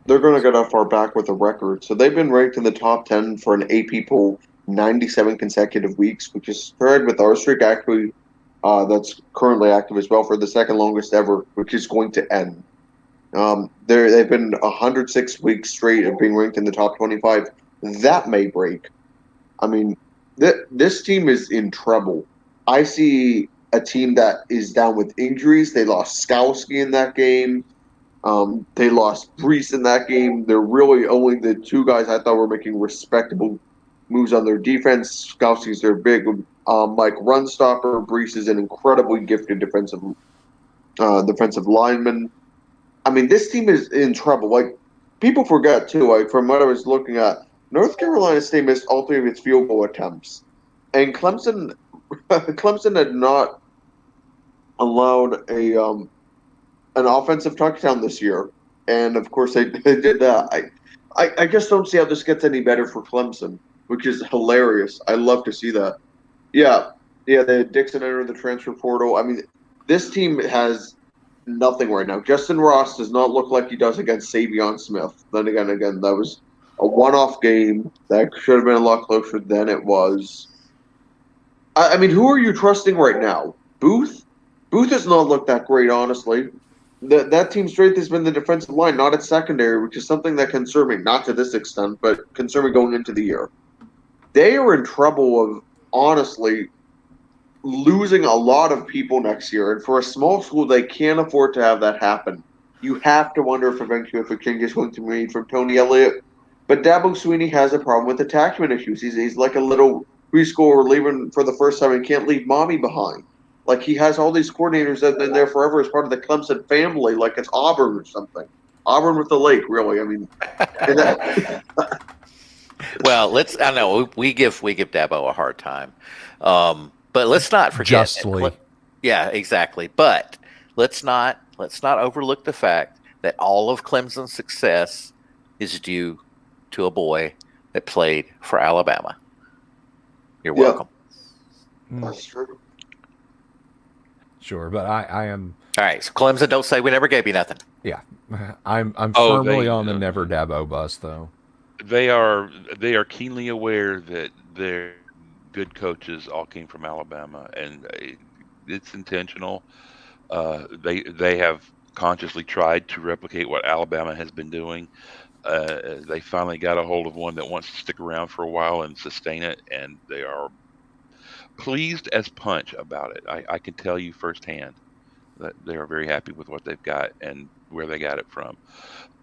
They're going to get that far back with a record. So they've been ranked in the top 10 for an AP poll 97 consecutive weeks, which is paired with our streak actually that's currently active as well for the second longest ever, which is going to end. They've been 106 weeks straight of being ranked in the top 25. That may break. I mean, this team is in trouble. I see a team that is down with injuries. They lost Skowski in that game. They lost Brees in that game. They're really only the two guys I thought were making respectable moves on their defense. Skowski's their big Mike run stopper. Brees is an incredibly gifted defensive lineman. I mean, this team is in trouble. Like, people forget too. Like, from what I was looking at, North Carolina State missed all three of its field goal attempts, and Clemson had not allowed an offensive touchdown this year, and of course they did that. I just don't see how this gets any better for Clemson, which is hilarious. I love to see that. Yeah, the Dixon entered the transfer portal. I mean, this team has nothing right now. Justin Ross does not look like he does against Savion Smith. Then again, that was a one-off game that should have been a lot closer than it was. I mean, who are you trusting right now? Booth? Booth has not looked that great, honestly. That team's strength has been the defensive line, not its secondary, which is something that concerns me, not to this extent, but concerns me going into the year. They are in trouble of, honestly, losing a lot of people next year, and for a small school, they can't afford to have that happen. You have to wonder if eventually if a change is going to be made from Tony Elliott. But Dabo Swinney has a problem with attachment issues. He's like a little preschooler leaving for the first time and can't leave mommy behind. Like, he has all these coordinators that have been there forever as part of the Clemson family, like it's Auburn or something. Auburn with the lake, really. I mean, Well, I know we give Dabo a hard time, but let's not forget. Justly. Yeah, exactly. But let's not overlook the fact that all of Clemson's success is due to a boy that played for Alabama. You're welcome. that's true. Sure, but I am. All right, so Clemson, don't say we never gave you nothing. Yeah, I'm Oh, firmly on the never Dabo bus, though. They are keenly aware that their good coaches all came from Alabama, and it's intentional. They have consciously tried to replicate what Alabama has been doing. They finally got a hold of one that wants to stick around for a while and sustain it, and they are pleased as punch about it. I can tell you firsthand that they are very happy with what they've got and where they got it from.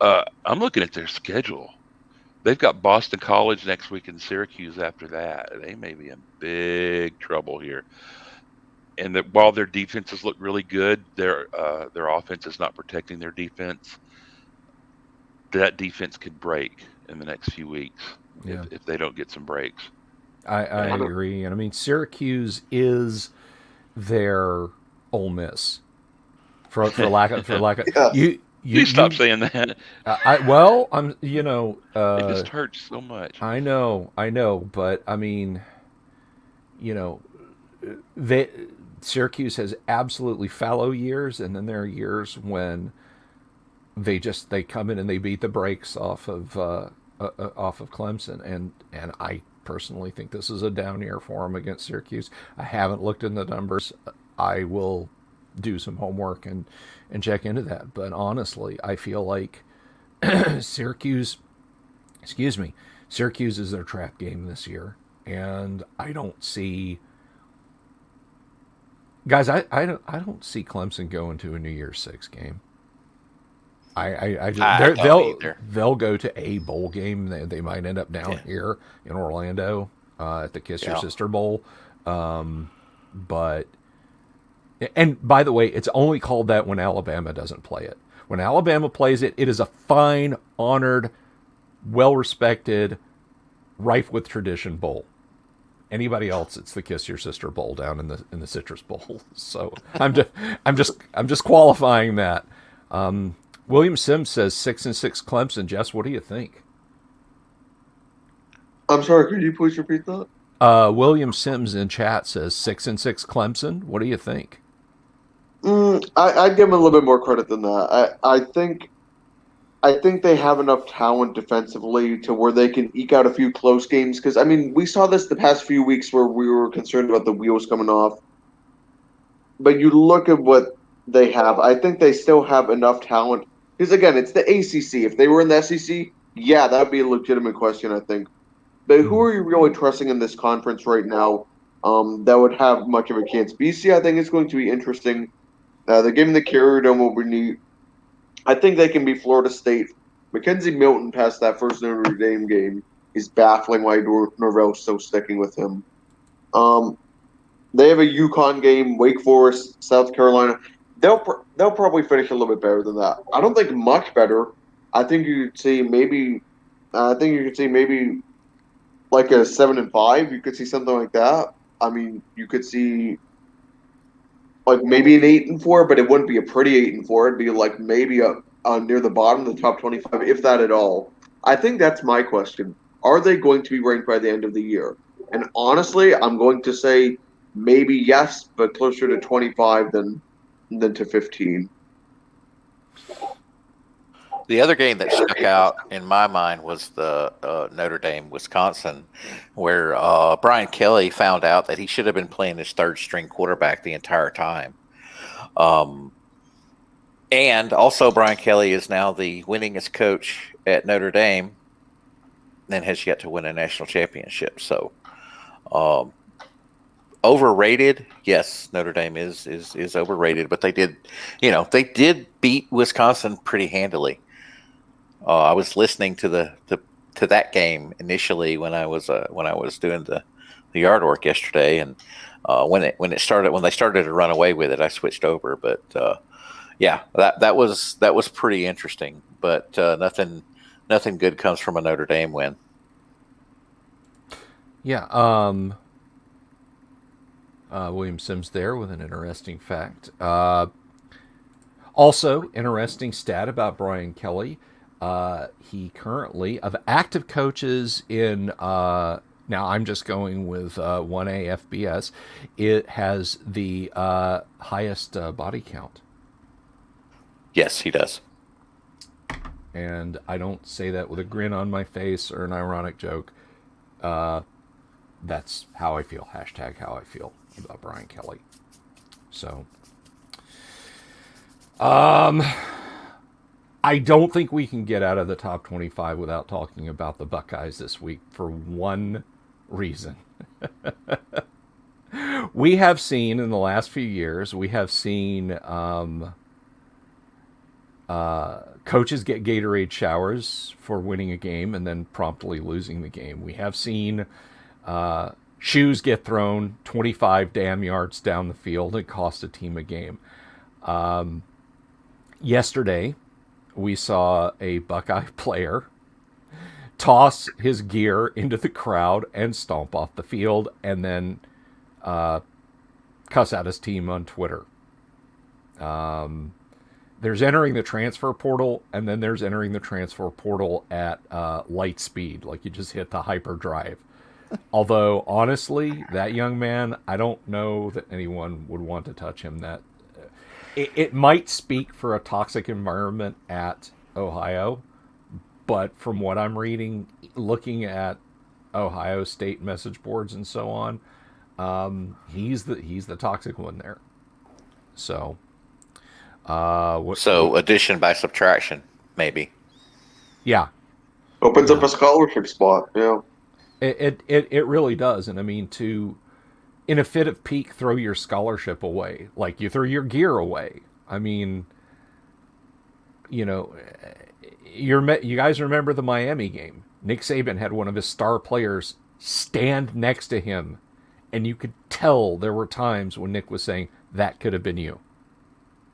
I'm looking at their schedule. They've got Boston College next week and Syracuse after that. They may be in big trouble here. And that while their defenses look really good, their offense is not protecting their defense. That defense could break in the next few weeks if they don't get some breaks. I agree, and I mean Syracuse is their Ole Miss for lack of Yeah. You stop saying that. I'm It just hurts so much. I know, but I mean, Syracuse has absolutely fallow years, and then there are years when they come in and they beat the brakes off of Clemson, and I personally think this is a down year for them against Syracuse. I haven't looked in the numbers. I will do some homework and check into that. But honestly, I feel like Syracuse is their trap game this year, and I don't see guys. I don't see Clemson going to a New Year's Six game. They'll go to a bowl game. They might end up down here in Orlando at the Kiss Your Sister Bowl. But and by the way, it's only called that when Alabama doesn't play it. When Alabama plays it, it is a fine, honored, well-respected, rife with tradition bowl. Anybody else, it's the Kiss Your Sister Bowl down in the Citrus Bowl. So I'm just qualifying that. William Sims says 6-6 Clemson. Jess, what do you think? I'm sorry, could you please repeat that? William Sims in chat says 6-6 Clemson. What do you think? I'd give them a little bit more credit than that. I think they have enough talent defensively to where they can eke out a few close games. Because I mean, we saw this the past few weeks where we were concerned about the wheels coming off. But you look at what they have. I think they still have enough talent. Because again, it's the ACC. If they were in the SEC, yeah, that would be a legitimate question. I think. But who are you really trusting in this conference right now? That would have much of a chance. BC, I think, is going to be interesting. They're giving the Carrier Dome what we need. I think they can be Florida State. Mackenzie Milton past that first Notre Dame game is baffling why Norvell's still sticking with him. Um, they have a UConn game, Wake Forest, South Carolina. They'll probably finish a little bit better than that. I don't think much better. I think you could see maybe. I think you could see maybe like a 7-5. You could see something like that. I mean, you could see like maybe an 8-4, but it wouldn't be a pretty 8-4. It'd be like maybe a near the bottom of the top 25, if that at all. I think that's my question. Are they going to be ranked by the end of the year? And honestly, I'm going to say maybe yes, but closer to 25 than to 15. The other game that stuck out in my mind was the Notre Dame Wisconsin, where Brian Kelly found out that he should have been playing his third string quarterback the entire time. And also, Brian Kelly is now the winningest coach at Notre Dame and has yet to win a national championship. So, overrated? Yes, Notre Dame is overrated, but they did beat Wisconsin pretty handily. I was listening to to that game initially when I was doing the yard work yesterday, and when they started to run away with it, I switched over. But yeah, that was pretty interesting. But nothing good comes from a Notre Dame win. Yeah. William Sims there with an interesting fact. Also, interesting stat about Brian Kelly. He currently, of active coaches in, now I'm just going with 1A FBS, it has the highest body count. Yes, he does. And I don't say that with a grin on my face or an ironic joke. That's how I feel. Hashtag how I feel about Brian Kelly. So, I don't think we can get out of the top 25 without talking about the Buckeyes this week for one reason. We have seen in the last few years, coaches get Gatorade showers for winning a game and then promptly losing the game. We have seen shoes get thrown 25 damn yards down the field and cost a team a game. Yesterday, we saw a Buckeye player toss his gear into the crowd and stomp off the field and then cuss out his team on Twitter. There's entering the transfer portal, and then there's entering the transfer portal at light speed, like you just hit the hyperdrive. Although, honestly, that young man, I don't know that anyone would want to touch him. That it might speak for a toxic environment at Ohio, but from what I'm reading, looking at Ohio State message boards and so on, he's the toxic one there. So, addition by subtraction, maybe. Yeah, Opens up a scholarship spot. Yeah. It really does. And I mean, in a fit of pique, throw your scholarship away. Like you throw your gear away. I mean, you guys remember the Miami game. Nick Saban had one of his star players stand next to him. And you could tell there were times when Nick was saying, that could have been you.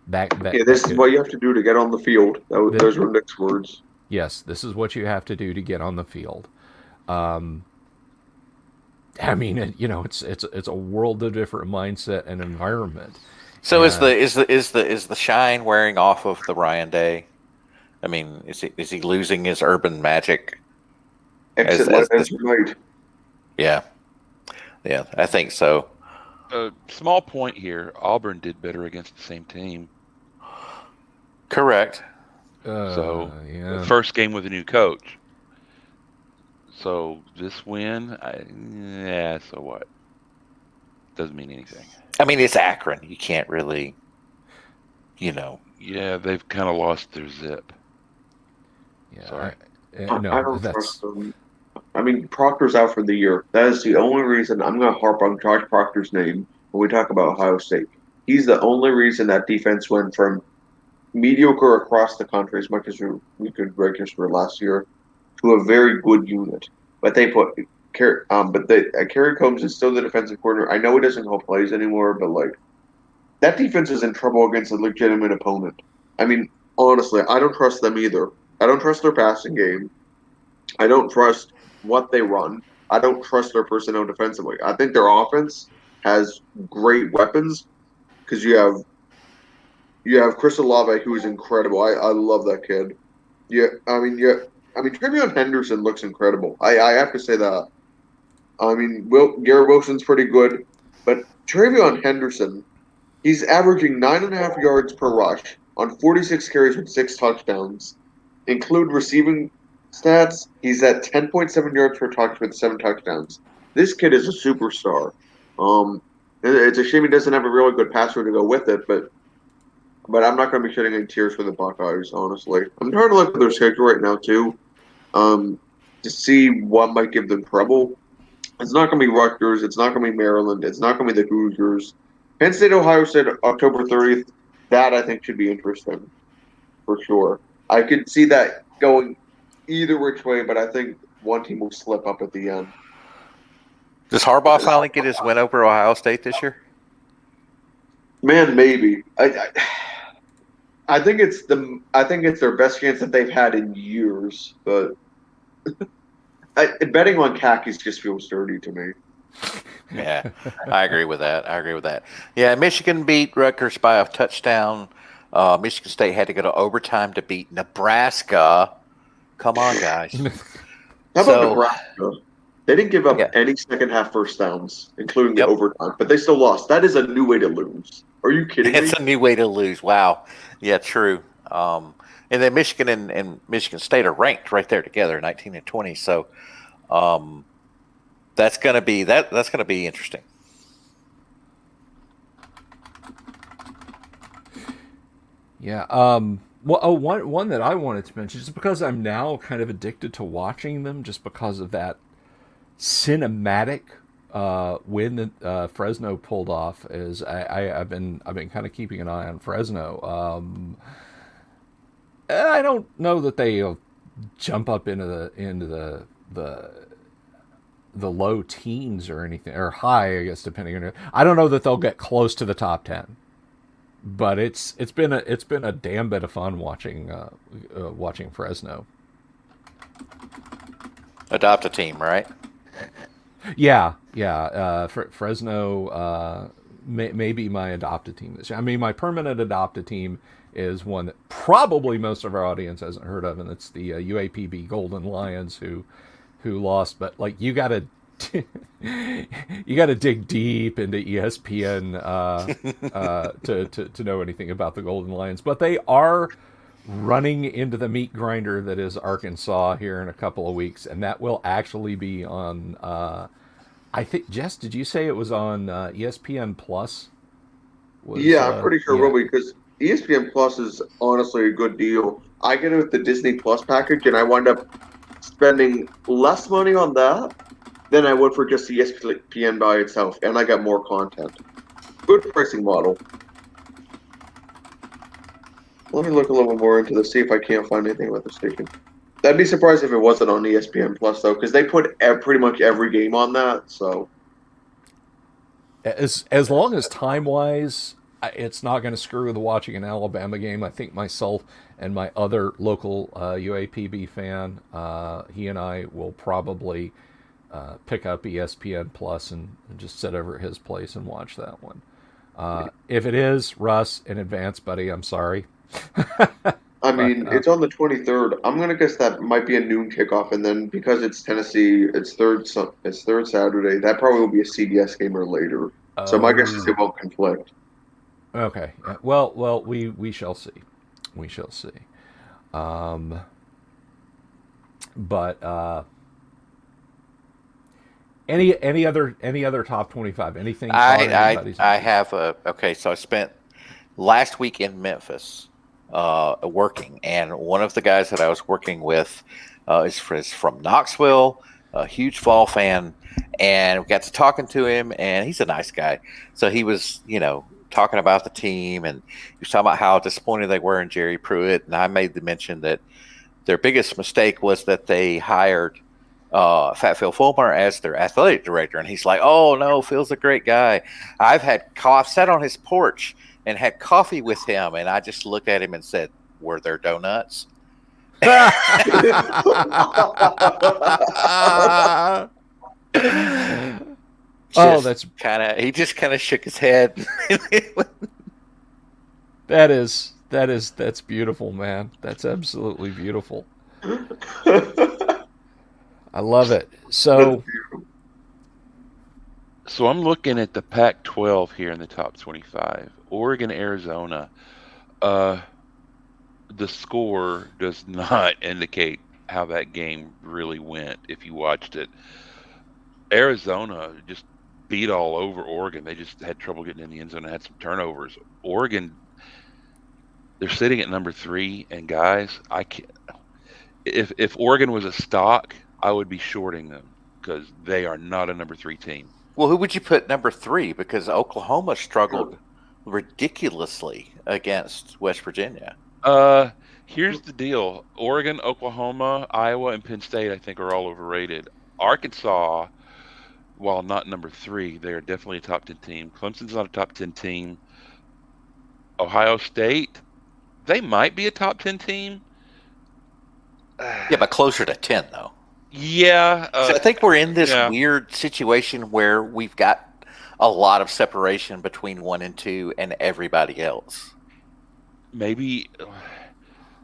This is what you have to do to get on the field. Those were Nick's words. Yes, this is what you have to do to get on the field. I mean, it's a world of different mindset and environment. So is the shine wearing off of the Ryan Day? I mean, is he losing his urban magic? Exit left as right. Yeah, I think so. A small point here. Auburn did better against the same team. Correct. So yeah. first game with a new coach. So this win, so what? Doesn't mean anything. I mean, it's Akron. You can't really, Yeah, they've kind of lost their zip. Yeah. Sorry. I No, don't that's trust them. I mean, Proctor's out for the year. That is the only reason I'm going to harp on Josh Proctor's name when we talk about Ohio State. He's the only reason that defense went from mediocre across the country, as much as we could register last year, to a very good unit. But they put, Kerry Combs is still the defensive coordinator. I know he doesn't call plays anymore, but like that defense is in trouble against a legitimate opponent. I mean, honestly, I don't trust them either. I don't trust their passing game. I don't trust what they run. I don't trust their personnel defensively. I think their offense has great weapons because you have Chris Olave, who is incredible. I love that kid. Travion Henderson looks incredible. I have to say that. I mean, Garrett Wilson's pretty good, but Travion Henderson, he's averaging 9.5 yards per rush on 46 carries with 6 touchdowns. Include receiving stats, he's at 10.7 yards per touch with 7 touchdowns. This kid is a superstar. It's a shame he doesn't have a really good passer to go with it, but I'm not going to be shedding any tears for the Buckeyes, honestly. I'm trying to look at their schedule right now, too, to see what might give them trouble. It's not going to be Rutgers. It's not going to be Maryland. It's not going to be the Hoosiers. Penn State, Ohio State, October 30th. That, I think, should be interesting, for sure. I could see that going either which way, but I think one team will slip up at the end. Does Harbaugh finally get his win over Ohio State this year? Man, maybe. I think it's their best chance that they've had in years, but betting on khakis just feels dirty to me. Yeah, I agree with that. Yeah, Michigan beat Rutgers by a touchdown. Michigan State had to go to overtime to beat Nebraska. Come on, guys. How about Nebraska? They didn't give up any second half first downs, including the overtime, but they still lost. That is a new way to lose. Are you kidding me? It's a new way to lose. Wow. Yeah, true. And then Michigan and Michigan State are ranked right there together, 19 and 20. So that's gonna be interesting. Yeah. One that I wanted to mention, just because I'm now kind of addicted to watching them, just because of that cinematic win that Fresno pulled off, is I've been kind of keeping an eye on Fresno. I don't know that they'll jump up into the low teens or anything, or high, I guess, depending on. I don't know that they'll get close to the top 10. But it's been a damn bit of fun watching Fresno. Adopt a team, right? Yeah. Fresno may be my adopted team this year. I mean, my permanent adopted team is one that probably most of our audience hasn't heard of, and it's the UAPB Golden Lions who lost. But like, you got to dig deep into ESPN to know anything about the Golden Lions. But they are running into the meat grinder that is Arkansas here in a couple of weeks, and that will actually be on. I think, Jess, did you say it was on ESPN Plus? I'm pretty sure it will be, because ESPN Plus is honestly a good deal. I get it with the Disney Plus package, and I wind up spending less money on that than I would for just ESPN by itself, and I got more content. Good pricing model. Let me look a little bit more into this, see if I can't find anything about the station. I'd be surprised if it wasn't on ESPN Plus, though, because they put pretty much every game on that. So, as long as time-wise, it's not going to screw with watching an Alabama game. I think myself and my other local UAPB fan, he and I will probably pick up ESPN Plus and just sit over at his place and watch that one. If it is, Russ, in advance, buddy, I'm sorry. I mean, it's on the 23rd. I'm gonna guess that might be a noon kickoff, and then because it's Tennessee, it's third Saturday. That probably will be a CBS game or later. So my guess is Oh, it won't conflict. okay. Yeah. Well, we shall see. We shall see. Um, but any other top 25? Anything caught anybody's I interest? have a okay. So I spent last week in Memphis working, and one of the guys that I was working with is from Knoxville, a huge Fall fan, and we got to talking to him, and he's a nice guy. So he was, talking about the team, and he was talking about how disappointed they were in Jerry Pruitt, and I made the mention that their biggest mistake was that they hired Fat Phil Fulmer as their athletic director, and he's like, "Oh no, Phil's a great guy. I've sat on his porch and had coffee with him," and I just looked at him and said, "Were there donuts?" Oh, Just he just kind of shook his head. that's beautiful, man. That's absolutely beautiful. I love it. So, So I'm looking at the Pac-12 here in the top 25. Oregon, Arizona. The score does not indicate how that game really went if you watched it. Arizona just beat all over Oregon. They just had trouble getting in the end zone and had some turnovers. Oregon, they're sitting at number 3, and guys, I can't. If Oregon was a stock, I would be shorting them because they are not a number 3 team. Well, who would you put number 3? Because Oklahoma struggled ridiculously against West Virginia. Here's the deal. Oregon, Oklahoma, Iowa, and Penn State, I think, are all overrated. Arkansas, while not number 3, they are definitely a top 10 team. Clemson's not a top 10 team. Ohio State, they might be a top 10 team. Yeah, but closer to 10, though. Yeah. So I think we're in this weird situation where we've got a lot of separation between 1 and 2 and everybody else. Maybe.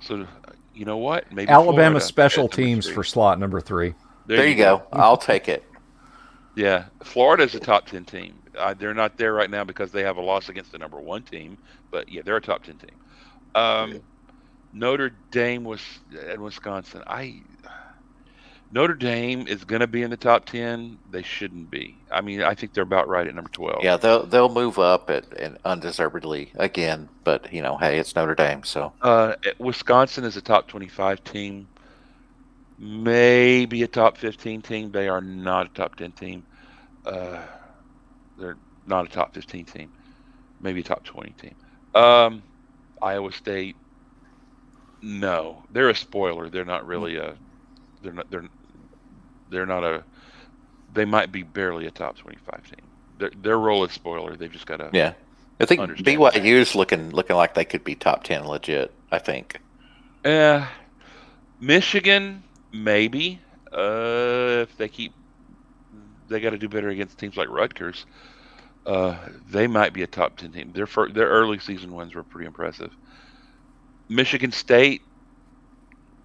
So, you know what? Maybe Alabama Florida special at number teams 3. for slot number 3. There you go. I'll take it. Yeah, Florida's a top 10 team. They're not there right now because they have a loss against the number 1 team, but yeah, they're a top 10 team. Notre Dame was in Wisconsin. Notre Dame is going to be in the top 10. They shouldn't be. I mean, I think they're about right at number 12. Yeah, they'll move up and undeservedly again, but hey, it's Notre Dame, so. Wisconsin is a top 25 team. Maybe a top 15 team. They are not a top 10 team. They're not a top 15 team. Maybe a top 20 team. Iowa State. No, they're a spoiler. They're not really a. They're not a. They might be barely a top 25 team. Their role is spoiler. They've just got to. Yeah, I think BYU's looking like they could be top 10 legit. I think. Michigan maybe. If they got to do better against teams like Rutgers. They might be a top 10 team. Their early season wins were pretty impressive. Michigan State,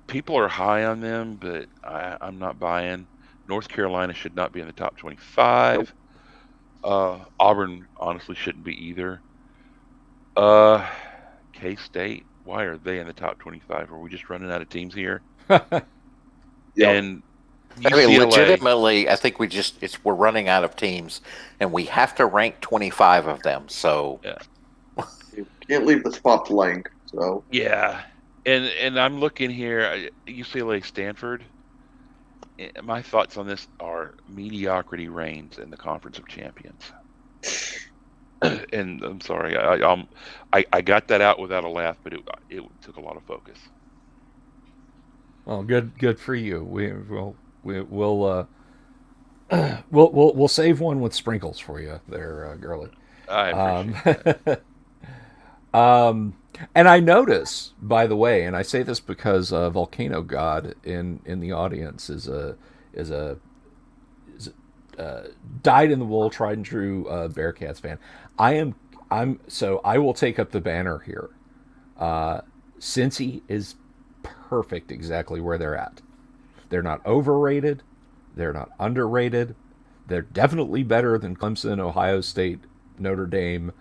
people are high on them, but I'm not buying. North Carolina should not be in the top 25. Auburn honestly shouldn't be either. K-State, why are they in the top 25? Are we just running out of teams here? And UCLA, I mean, legitimately, I think we're running out of teams, and we have to rank 25 of them. So You can't leave the spot blank. So yeah, and I'm looking here, UCLA, Stanford. My thoughts on this are mediocrity reigns in the Conference of Champions. And I'm sorry, I got that out without a laugh, but it took a lot of focus. Well, good for you. We'll save one with sprinkles for you there, Gurley. I appreciate that. And I notice, by the way, and I say this because Volcano God in the audience is a dyed in the wool, tried and true Bearcats fan. So I will take up the banner here. Cincy is perfect exactly where they're at. They're not overrated. They're not underrated. They're definitely better than Clemson, Ohio State, Notre Dame.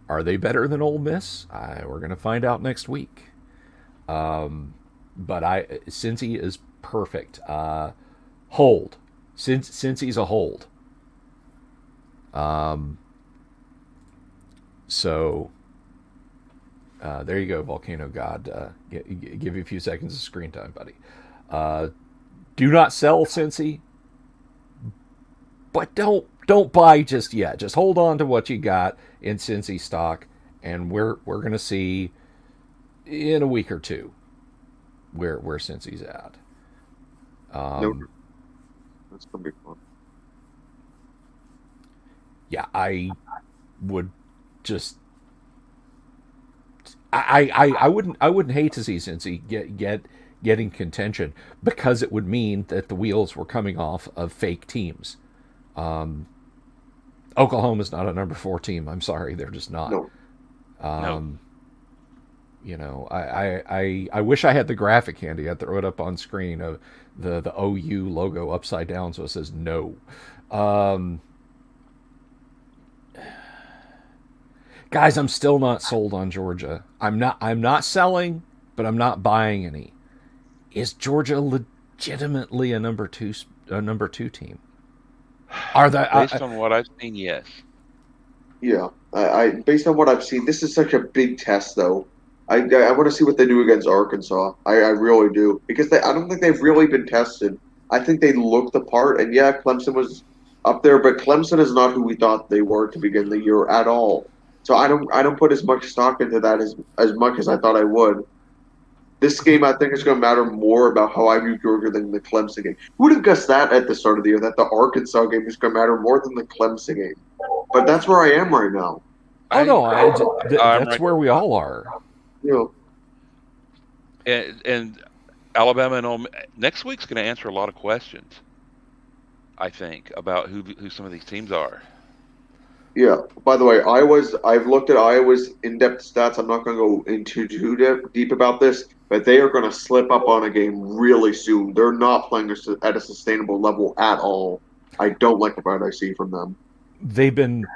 Are they better than Ole Miss? We're going to find out next week. But Cincy is perfect. Hold. Cincy's a hold. So there you go, Volcano God. Give you a few seconds of screen time, buddy. Do not sell Cincy, but don't buy just yet. Just hold on to what you got in Cincy stock, and we're gonna see in a week or two where Cincy's at. That's gonna be fun. Yeah, I would just I wouldn't hate to see Cincy get in contention, because it would mean that the wheels were coming off of fake teams. Oklahoma's not a number 4 team. I'm sorry, they're just not. No. No. You know, I wish I had the graphic handy. I'd throw it up on screen of the OU logo upside down so it says no. Guys, I'm still not sold on Georgia. I'm not selling, but I'm not buying any. Is Georgia legitimately a number two team? Are they Based on what I've seen, yes. Yeah, I based on what I've seen, this is such a big test, though. I want to see what they do against Arkansas. I really do, because I don't think they've really been tested. I think they looked the part, and yeah, Clemson was up there, but Clemson is not who we thought they were to begin the year at all. So I don't put as much stock into that as much as I thought I would. This game, I think, is going to matter more about how I view Georgia than the Clemson game. Who would have guessed that at the start of the year, that the Arkansas game is going to matter more than the Clemson game? But that's where I am right now. that's right. where we all are. You know, And Alabama and Ole Miss, next week's going to answer a lot of questions, I think, about who some of these teams are. yeah. By the way, I've looked at Iowa's in-depth stats. I'm not going to go into too deep about this, but they are going to slip up on a game really soon. They're not playing at a sustainable level at all. I don't like what I see from them. They've been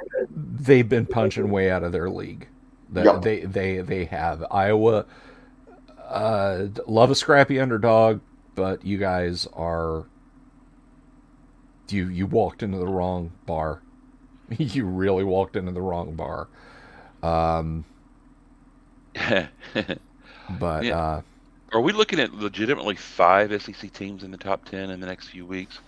punching way out of their league. Yep. They have. Iowa love a scrappy underdog, but you guys are you walked into the wrong bar. You really walked into the wrong bar. But Yeah. Are we looking at legitimately 5 SEC teams in the top 10 in the next few weeks?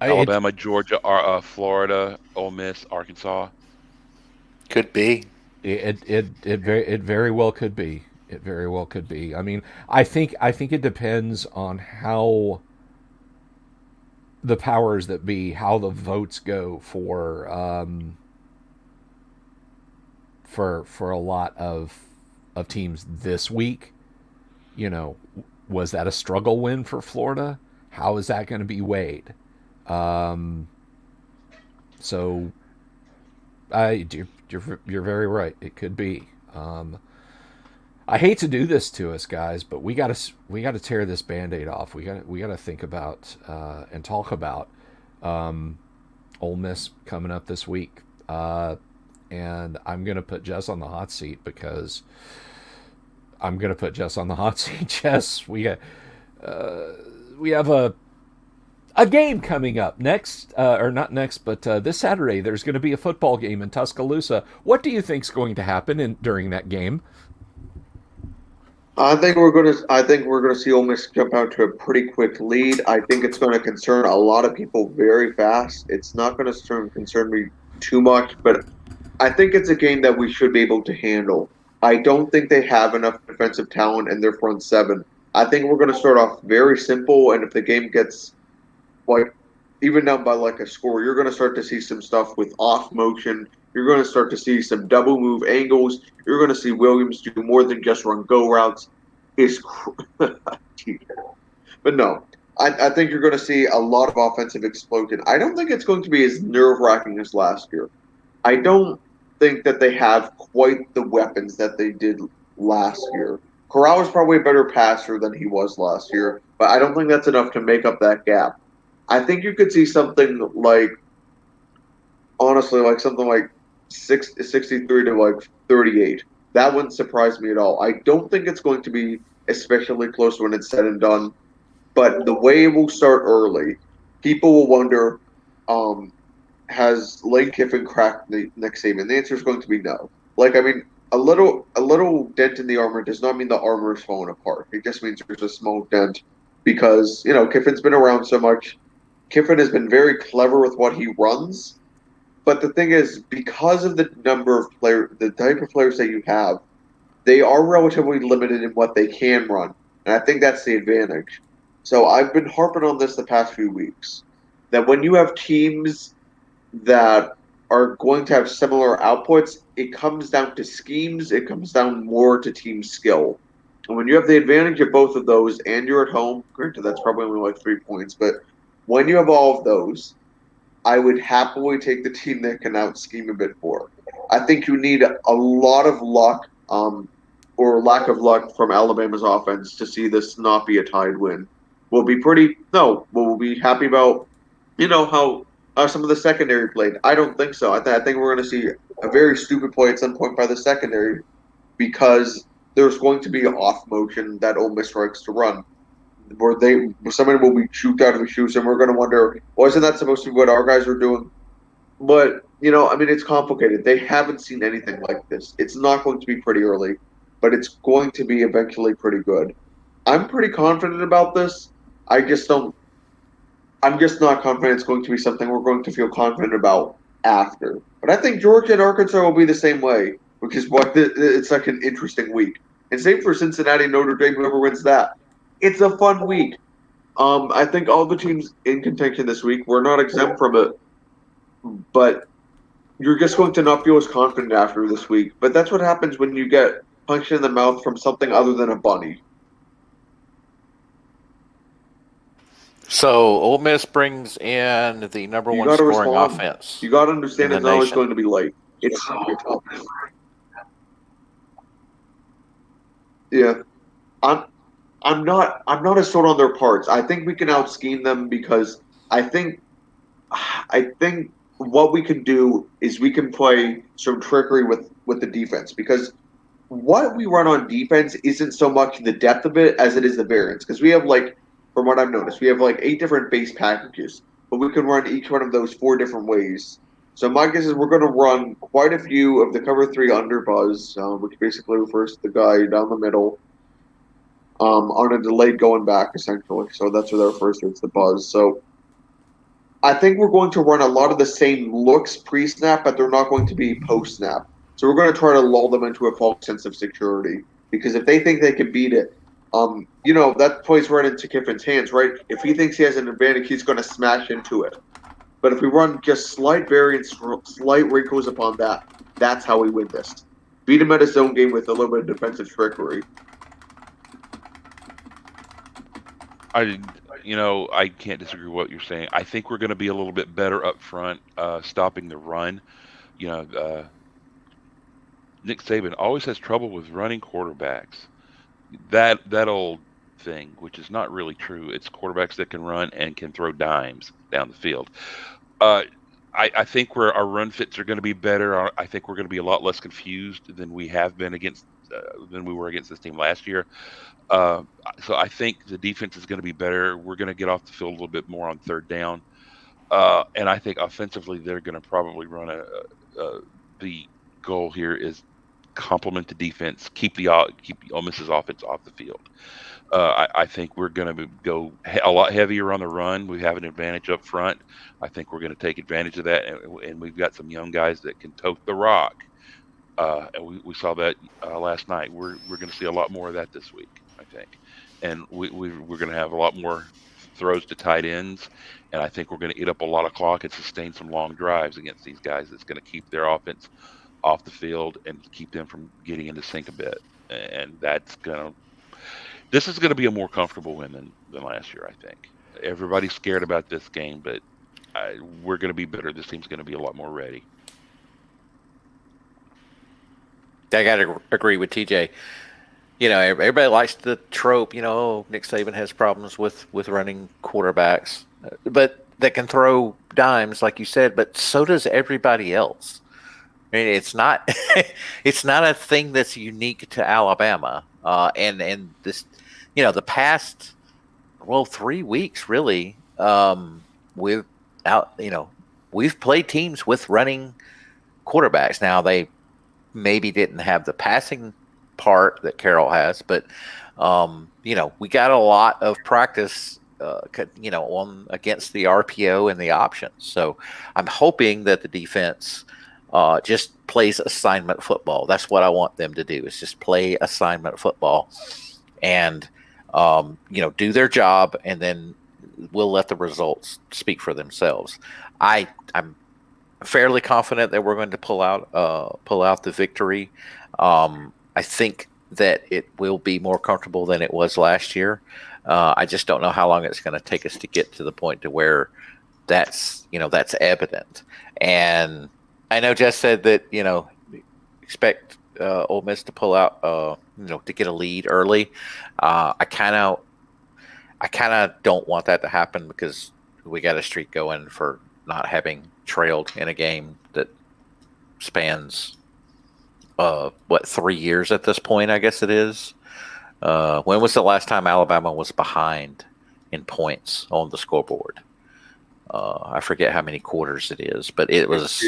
Alabama, Georgia, Florida, Ole Miss, Arkansas. Could be. It very well could be. It very well could be. I mean, I think it depends on how the powers that be, how the votes go for a lot of teams this week. You know, was that a struggle win for Florida? How is that going to be weighed? So you're very right. It could be. I hate to do this to us, guys, but we got to tear this Band-Aid off. We got to think about and talk about Ole Miss coming up this week. And I'm going to put Jess on the hot seat because I'm going to put Jess on the hot seat. Jess, we have a game coming up next, or not next, but this Saturday. There's going to be a football game in Tuscaloosa. What do you think's going to happen during that game? I think we're gonna see Ole Miss jump out to a pretty quick lead. I think it's going to concern a lot of people very fast. It's not going to concern me too much, but I think it's a game that we should be able to handle. I don't think they have enough defensive talent in their front seven. I think we're going to start off very simple, and if the game gets even down by a score, you're going to start to see some stuff with off motion. You're going to start to see some double move angles. You're going to see Williams do more than just run go routes. But no, I think you're going to see a lot of offensive explosion. I don't think it's going to be as nerve-wracking as last year. I don't think that they have quite the weapons that they did last year. Corral is probably a better passer than he was last year, but I don't think that's enough to make up that gap. I think you could see something like honestly like something like 63 to like 38. That wouldn't surprise me at all. I don't think it's going to be especially close when it's said and done. But the way it will start early, people will wonder, um, has Lane Kiffin cracked Nick Saban? The answer is going to be no. Like, I mean, a little dent in the armor does not mean the armor is falling apart. It just means there's a small dent because Kiffin's been around so much. Kiffin has been very clever with what he runs, but the thing is, because of the number of players, the type of players that you have, they are relatively limited in what they can run, and I think that's the advantage. So I've been harping on this the past few weeks that when you have teams that are going to have similar outputs, it comes down to schemes. It comes down more to team skill. And when you have the advantage of both of those and you're at home, granted that's probably only like 3 points, but when you have all of those, I would happily take the team that can out scheme a bit more. I think you need a lot of luck, or lack of luck from Alabama's offense to see this not be a tied win. We'll be happy about, how some of the secondary played. I don't think so. I think we're going to see a very stupid play at some point by the secondary because there's going to be an off motion that Ole Miss likes to run where somebody will be choked out of the shoes, and we're going to wonder, well, isn't that supposed to be what our guys are doing? But I mean, it's complicated. They haven't seen anything like this. It's not going to be pretty early, but it's going to be eventually pretty good. I'm pretty confident about this. I just don't. I'm just not confident it's going to be something we're going to feel confident about after. But I think Georgia and Arkansas will be the same way, which is why it's like an interesting week. And same for Cincinnati, Notre Dame, whoever wins that. It's a fun week. I think all the teams in contention this week, we're not exempt from it, but you're just going to not feel as confident after this week. But that's what happens when you get punched in the mouth from something other than a bunny. So Ole Miss brings in the number You one got to scoring respond. offense. You got to understand in it's the always nation. going to be late. It's yeah. I'm not as sold on their parts. I think we can out scheme them because I think what we can do is we can play some trickery with the defense because what we run on defense isn't so much the depth of it as it is the variance because we have from what I've noticed we have 8 different base packages, but we can run each one of those 4 different ways. So my guess is we're going to run quite a few of the cover 3 under buzz, which basically refers to the guy down the middle. On a delayed going back, essentially. So that's what that refers to. It's the buzz. So I think we're going to run a lot of the same looks pre-snap, but they're not going to be post-snap. So we're going to try to lull them into a false sense of security. Because if they think they can beat it, that plays right into Kiffin's hands, right? If he thinks he has an advantage, he's going to smash into it. But if we run just slight variance, slight wrinkles upon that, that's how we win this. Beat him at his own game with a little bit of defensive trickery. I can't disagree with what you're saying. I think we're going to be a little bit better up front, stopping the run. Nick Saban always has trouble with running quarterbacks. That old thing, which is not really true. It's quarterbacks that can run and can throw dimes down the field. I think our run fits are going to be better. I think we're going to be a lot less confused than we have been than we were against this team last year. So I think the defense is going to be better. We're going to get off the field a little bit more on third down, and I think offensively they're going to probably run the goal here is complement the defense, keep Ole Miss's offense off the field. I think we're going to go a lot heavier on the run. We have an advantage up front. I think we're going to take advantage of that, and we've got some young guys that can tote the rock. And we saw that last night. We're going to see a lot more of that this week, I think, and we're going to have a lot more throws to tight ends, and I think we're going to eat up a lot of clock and sustain some long drives against these guys. That's going to keep their offense off the field and keep them from getting into sync a bit, and this is going to be a more comfortable win than last year. I think everybody's scared about this game, but we're going to be better. This team's going to be a lot more ready. I got to agree with TJ. Everybody likes the trope, Nick Saban has problems with running quarterbacks, but that can throw dimes, like you said, but so does everybody else. I mean, it's not it's not a thing that's unique to Alabama. And this, the past 3 weeks really, without we've played teams with running quarterbacks. Now they maybe didn't have the passing part that Carroll has, but we got a lot of practice, on against the RPO and the options. So I'm hoping that the defense just plays assignment football. That's what I want them to do, is just play assignment football and do their job, and then we'll let the results speak for themselves. I'm fairly confident that we're going to pull out the victory. I think that it will be more comfortable than it was last year. I just don't know how long it's going to take us to get to the point to where that's evident. And I know Jess said that expect Ole Miss to pull out to get a lead early. I kind of don't want that to happen, because we got a streak going for not having trailed in a game that spans 3 years at this point, I guess it is. When was the last time Alabama was behind in points on the scoreboard? I forget how many quarters it is, but it was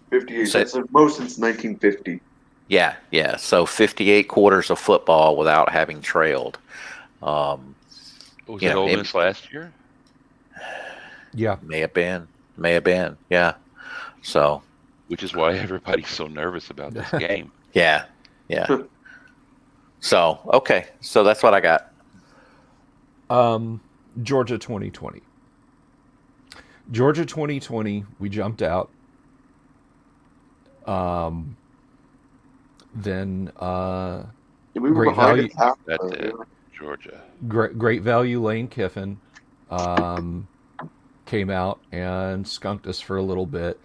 58. That's the most since 1950. Yeah. So 58 quarters of football without having trailed. Was it Ole Miss last year? Yeah, may have been. Yeah. So, which is why everybody's so nervous about this game. Yeah. So, okay. So that's what I got. Georgia 2020. Georgia 2020, we jumped out. Then we were Great behind value. That's it. Georgia. Great value. Lane Kiffin came out and skunked us for a little bit.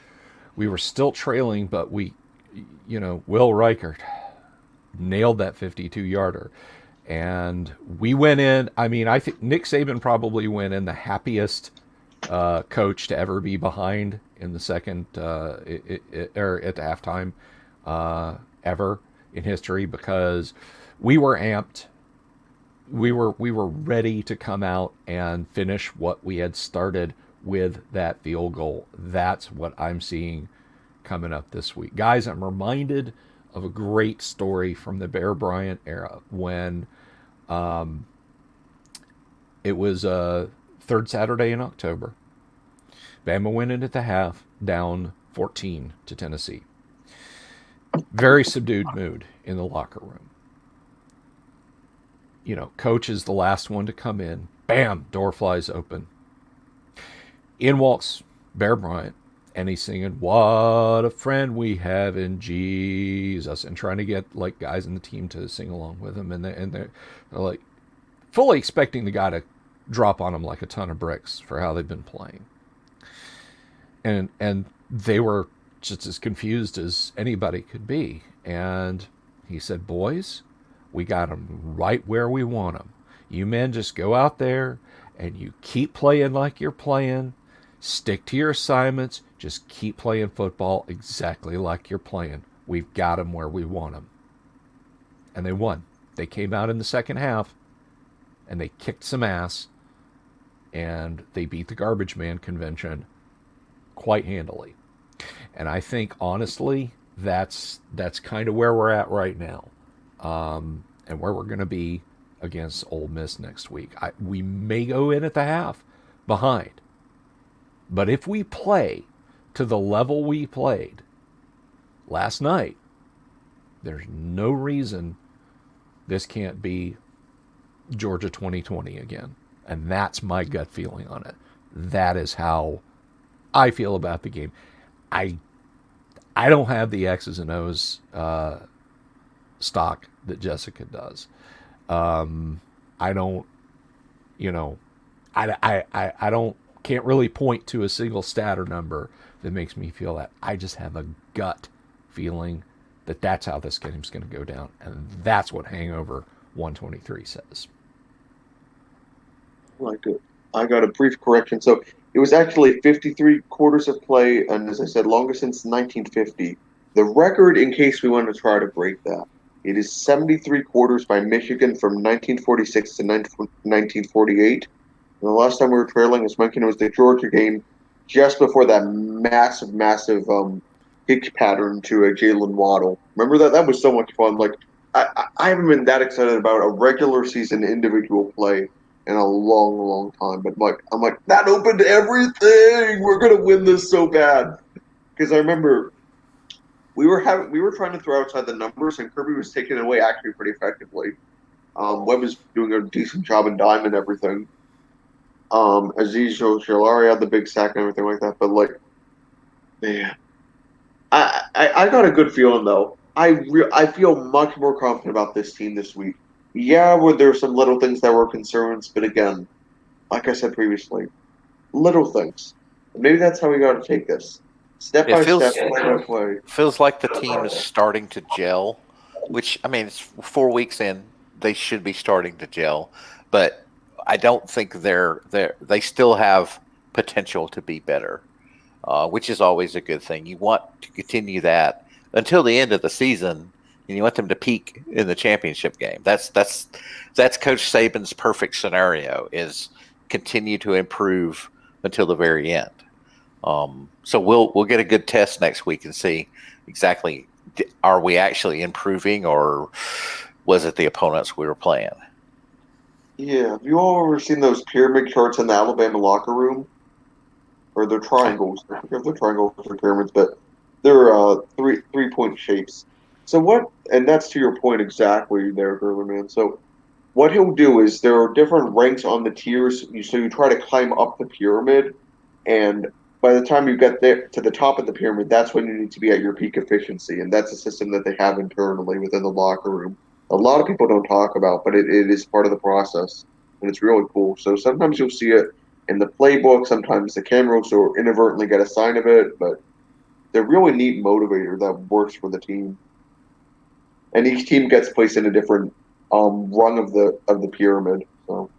We were still trailing, but we, Will Reichert nailed that 52-yarder. And we went in. I mean, I think Nick Saban probably went in the happiest coach to ever be behind in the second or at the halftime ever in history, because we were amped. We were ready to come out and finish what we had started with that field goal. That's what I'm seeing coming up this week. Guys, I'm reminded of a great story from the Bear Bryant era when it was third Saturday in October. Bama went in at the half, down 14 to Tennessee. Very subdued mood in the locker room. Coach is the last one to come in. Bam, door flies open. In walks Bear Bryant, and he's singing, "What a friend we have in Jesus," and trying to get guys in the team to sing along with him, and they're like fully expecting the guy to drop on him like a ton of bricks for how they've been playing. And they were just as confused as anybody could be. And he said, "Boys, we got them right where we want them. You men just go out there and you keep playing like you're playing. Stick to your assignments. Just keep playing football exactly like you're playing. We've got them where we want them." And they won. They came out in the second half and they kicked some ass, and they beat the garbage man convention quite handily. And I think, honestly, that's kind of where we're at right now, and where we're going to be against Ole Miss next week. We may go in at the half behind, but if we play to the level we played last night, there's no reason this can't be Georgia 2020 again. And that's my gut feeling on it. That is how I feel about the game. I don't have the X's and O's stock that Jessica does. I don't, I don't, can't really point to a single stat or number that makes me feel that. I just have a gut feeling that that's how this game's going to go down. And that's what Hangover 123 says. Like it. I got a brief correction. So It was actually 53 quarters of play, and as I said, longest since 1950. The record, in case we want to try to break that, it is 73 quarters by Michigan from 1946 to 1948. And the last time we were trailing, as mentioned, was the Georgia game just before that massive kick pattern to a Jalen Waddle. Remember that? That was so much fun. Like I haven't been that excited about a regular season individual play in a long time. But I'm like that opened everything. We're gonna win this so bad because I remember we were trying to throw outside the numbers and Kirby was taking it away actually pretty effectively. Webb was doing a decent job in dime and everything. Aziz Ojolari had the big sack and everything like that. But like, man, I got a good feeling though. I feel much more confident about this team this week. Yeah, where there were some little things that were concerns, but again, like I said previously, little things. Maybe that's how we got to take this, step It by feels step, play by play. feels like the team is starting to gel, which I mean, it's 4 weeks in. They should be starting to gel, but I don't think they still have potential to be better, which is always a good thing. You want to continue that until the end of the season, and you want them to peak in the championship game. That's Coach Saban's perfect scenario: is continue to improve until the very end. So we'll get a good test next week and see exactly, are we actually improving or was it the opponents we were playing? Yeah, have you all ever seen those pyramid charts in the Alabama locker room? Or they're triangles. I forget if they're triangles or pyramids, but they're three-point shapes. So what? And that's to your point exactly there, Gerber man. So what he'll do is there are different ranks on the tiers. So you try to climb up the pyramid, and by the time you get there to the top of the pyramid, that's when you need to be at your peak efficiency, and that's a system that they have internally within the locker room. A lot of people don't talk about, but it is part of the process, and it's really cool. So sometimes you'll see it in the playbook. Sometimes the cameras will inadvertently get a sign of it, but they're really neat motivator that works for the team. And each team gets placed in a different rung of the pyramid. So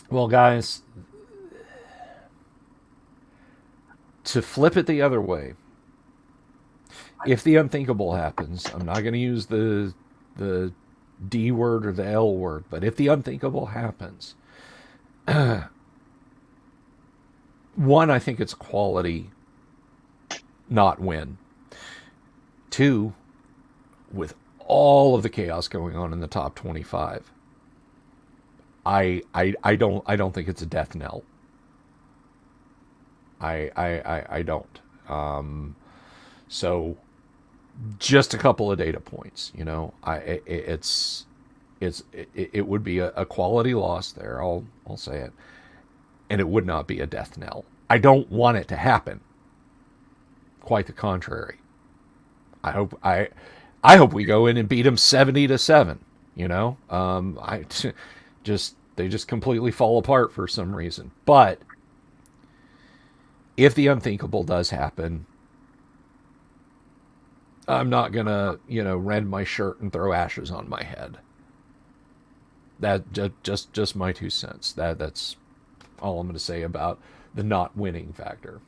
Well, guys, to flip it the other way, if the unthinkable happens, I'm not going to use the D word or the L word, but if the unthinkable happens, one, I think it's quality, not win. Two, with all of the chaos going on in the top 25, I don't think it's a death knell. I don't. So just a couple of data points, it would be a quality loss there. I'll say it, and it would not be a death knell. I don't want it to happen. Quite the contrary. I hope we go in and beat them 70-7. They just completely fall apart for some reason. But if the unthinkable does happen, I'm not gonna, rend my shirt and throw ashes on my head. That just my 2 cents. That's all I'm gonna say about the not winning factor.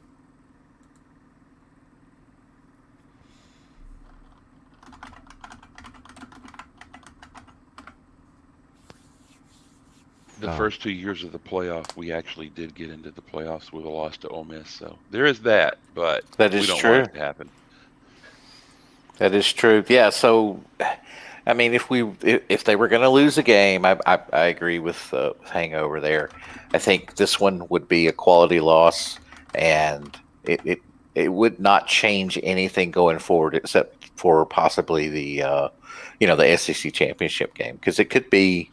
The first 2 years of the playoff, we actually did get into the playoffs with a loss to Ole Miss. So there is that, but That is we don't true. want it to happen. That is true. Yeah. So, I mean, if they were going to lose a game, I agree with Hangover there. I think this one would be a quality loss, and it would not change anything going forward except for possibly the SEC championship game, because it could be.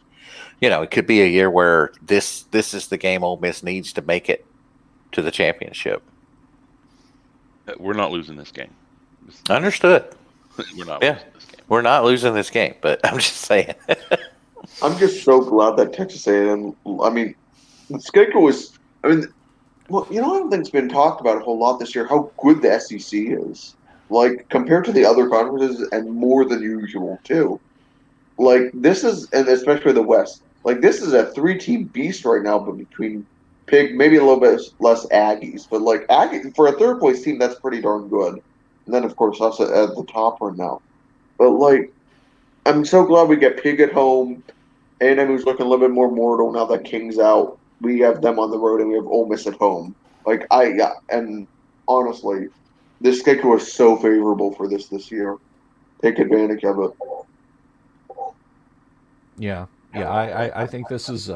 It could be a year where this is the game Ole Miss needs to make it to the championship. We're not losing this game. Understood. We're not losing this game. We're not losing this game, but I'm just saying. I'm just so glad that Texas A&M. I mean, the schedule is. I mean, well, I don't think it's been talked about a whole lot this year. How good the SEC is, like compared to the other conferences, and more than usual too. Like this is, and especially the West. Like, this is a 3-team beast right now, but between Pig, maybe a little bit less Aggies, but like Aggie for a third place team, that's pretty darn good. And then of course us at the top right now. But like, I'm so glad we get Pig at home. A&M who's looking a little bit more mortal now that King's out. We have them on the road and we have Ole Miss at home. And honestly, this schedule is so favorable for this year. Take advantage of it. Yeah, I think this is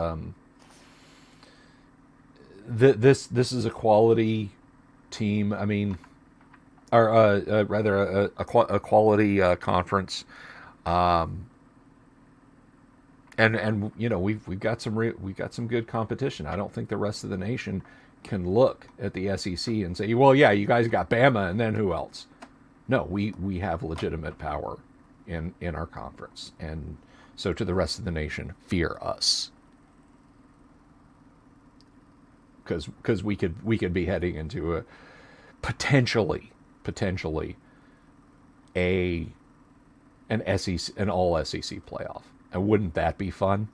this is a quality team. I mean, or rather a quality conference. And you know we've got some good competition. I don't think the rest of the nation can look at the SEC and say, well, yeah, you guys got Bama, and then who else? No, we have legitimate power in our conference, and so to the rest of the nation, fear us, because we could be heading into a potentially an all SEC playoff. And wouldn't that be fun?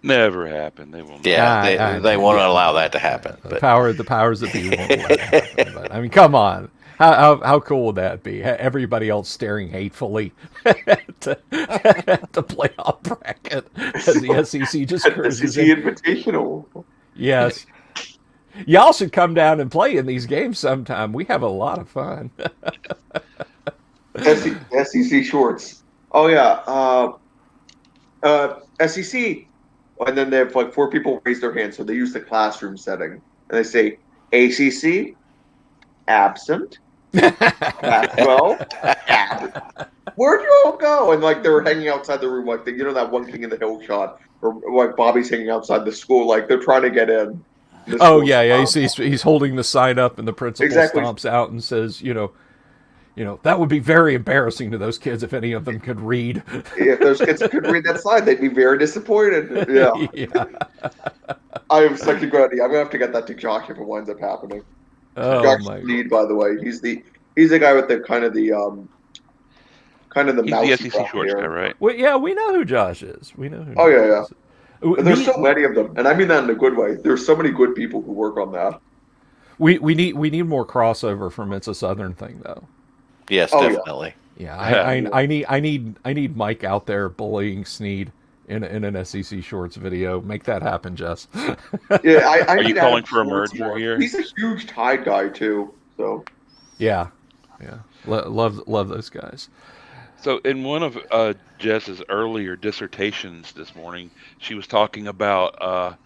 Never happen. They won't. Yeah, they won't allow that to happen. The powers that be won't let it happen. But I mean, come on. How cool would that be? Everybody else staring hatefully at the playoff bracket as the SEC just cruises SEC in. Invitational. Yes. Y'all should come down and play in these games sometime. We have a lot of fun. SEC shorts. Oh yeah. SEC. And then they have like 4 people raise their hands, so they use the classroom setting, and they say ACC absent. Pac-12 absent. Where'd you all go? And like they're hanging outside the room, like that one King in the Hill shot, or like Bobby's hanging outside the school, like they're trying to get in. Oh yeah. He's holding the sign up, and the principal stomps out and says, that would be very embarrassing to those kids if any of them could read. If those kids could read that sign, they'd be very disappointed. Yeah. I have such a good idea. I'm gonna have to get that to Josh if it winds up happening. Oh Josh my Sneed, by the way, he's the guy with the kind of the mousy He's the SEC shorts hair. guy, right? Well, yeah, we know who Josh is. We know who. Oh, Josh yeah. is. But there's so many of them, and I mean that in a good way. There's so many good people who work on that. We need more crossover from It's a Southern Thing, though. Yes, definitely. Yeah, I need Mike out there bullying Sneed in an SEC Shorts video. Make that happen, Jess. Yeah, Are you calling for a merger here? He's a huge Tide guy too. So yeah. Love those guys. So in one of Jess's earlier dissertations this morning, she was talking about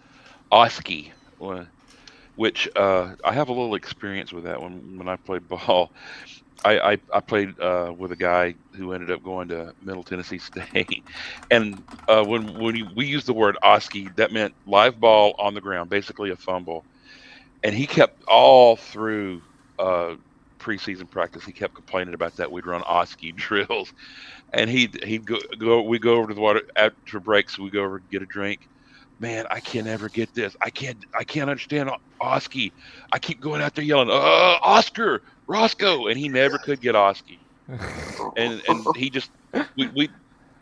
Oski, which I have a little experience with that when I played ball. I played with a guy who ended up going to Middle Tennessee State, and when we used the word Oski, that meant live ball on the ground, basically a fumble. And he kept all through preseason practice, he kept complaining about that. We'd run Oski drills, and he'd go. We go over to the water after breaks. We go over and get a drink. Man, I can't ever get this. I can't understand Oski. I keep going out there yelling, Oscar, Roscoe, and he never could get Oski. And he just we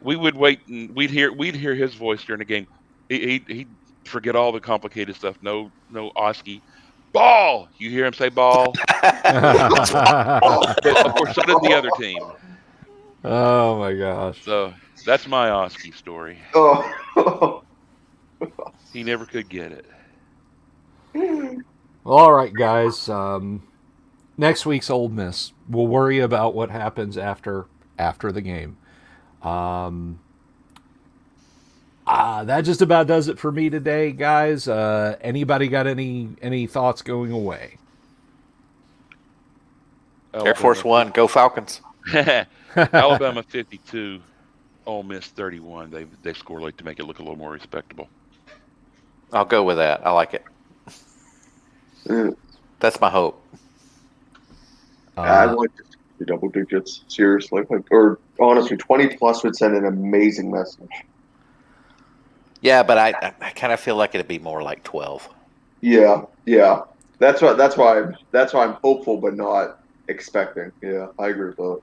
would wait, and we'd hear his voice during the game. He'd forget all the complicated stuff. No Oski. Ball! You hear him say ball? But of course, so did the other team. Oh my gosh! So that's my Oski story. Oh. He never could get it. Well, all right, guys. Next week's Ole Miss. We'll worry about what happens after the game. That just about does it for me today, guys. Anybody got any thoughts going away? Air Force One, go Falcons. Alabama 52, Ole Miss 31. They score late to make it look a little more respectable. I'll go with that. I like it. That's my hope. I'd like to see double digits, seriously. Or honestly, 20 plus would send an amazing message. Yeah, but I kind of feel like it'd be more like 12. Yeah. That's why I'm hopeful but not expecting. Yeah, I agree with that.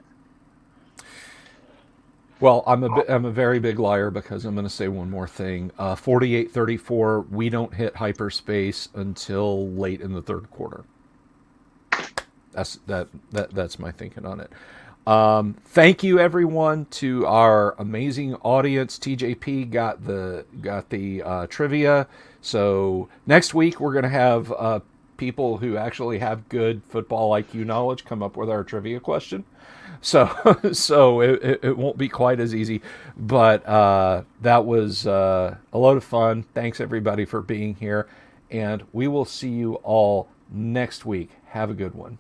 Well, I'm a very big liar because I'm going to say one more thing. 48-34, we don't hit hyperspace until late in the third quarter. That's my thinking on it. Thank you everyone to our amazing audience. TJP got the trivia. So next week we're going to have people who actually have good football IQ knowledge come up with our trivia question. So it won't be quite as easy, but that was a lot of fun. Thanks everybody for being here, and we will see you all next week. Have a good one.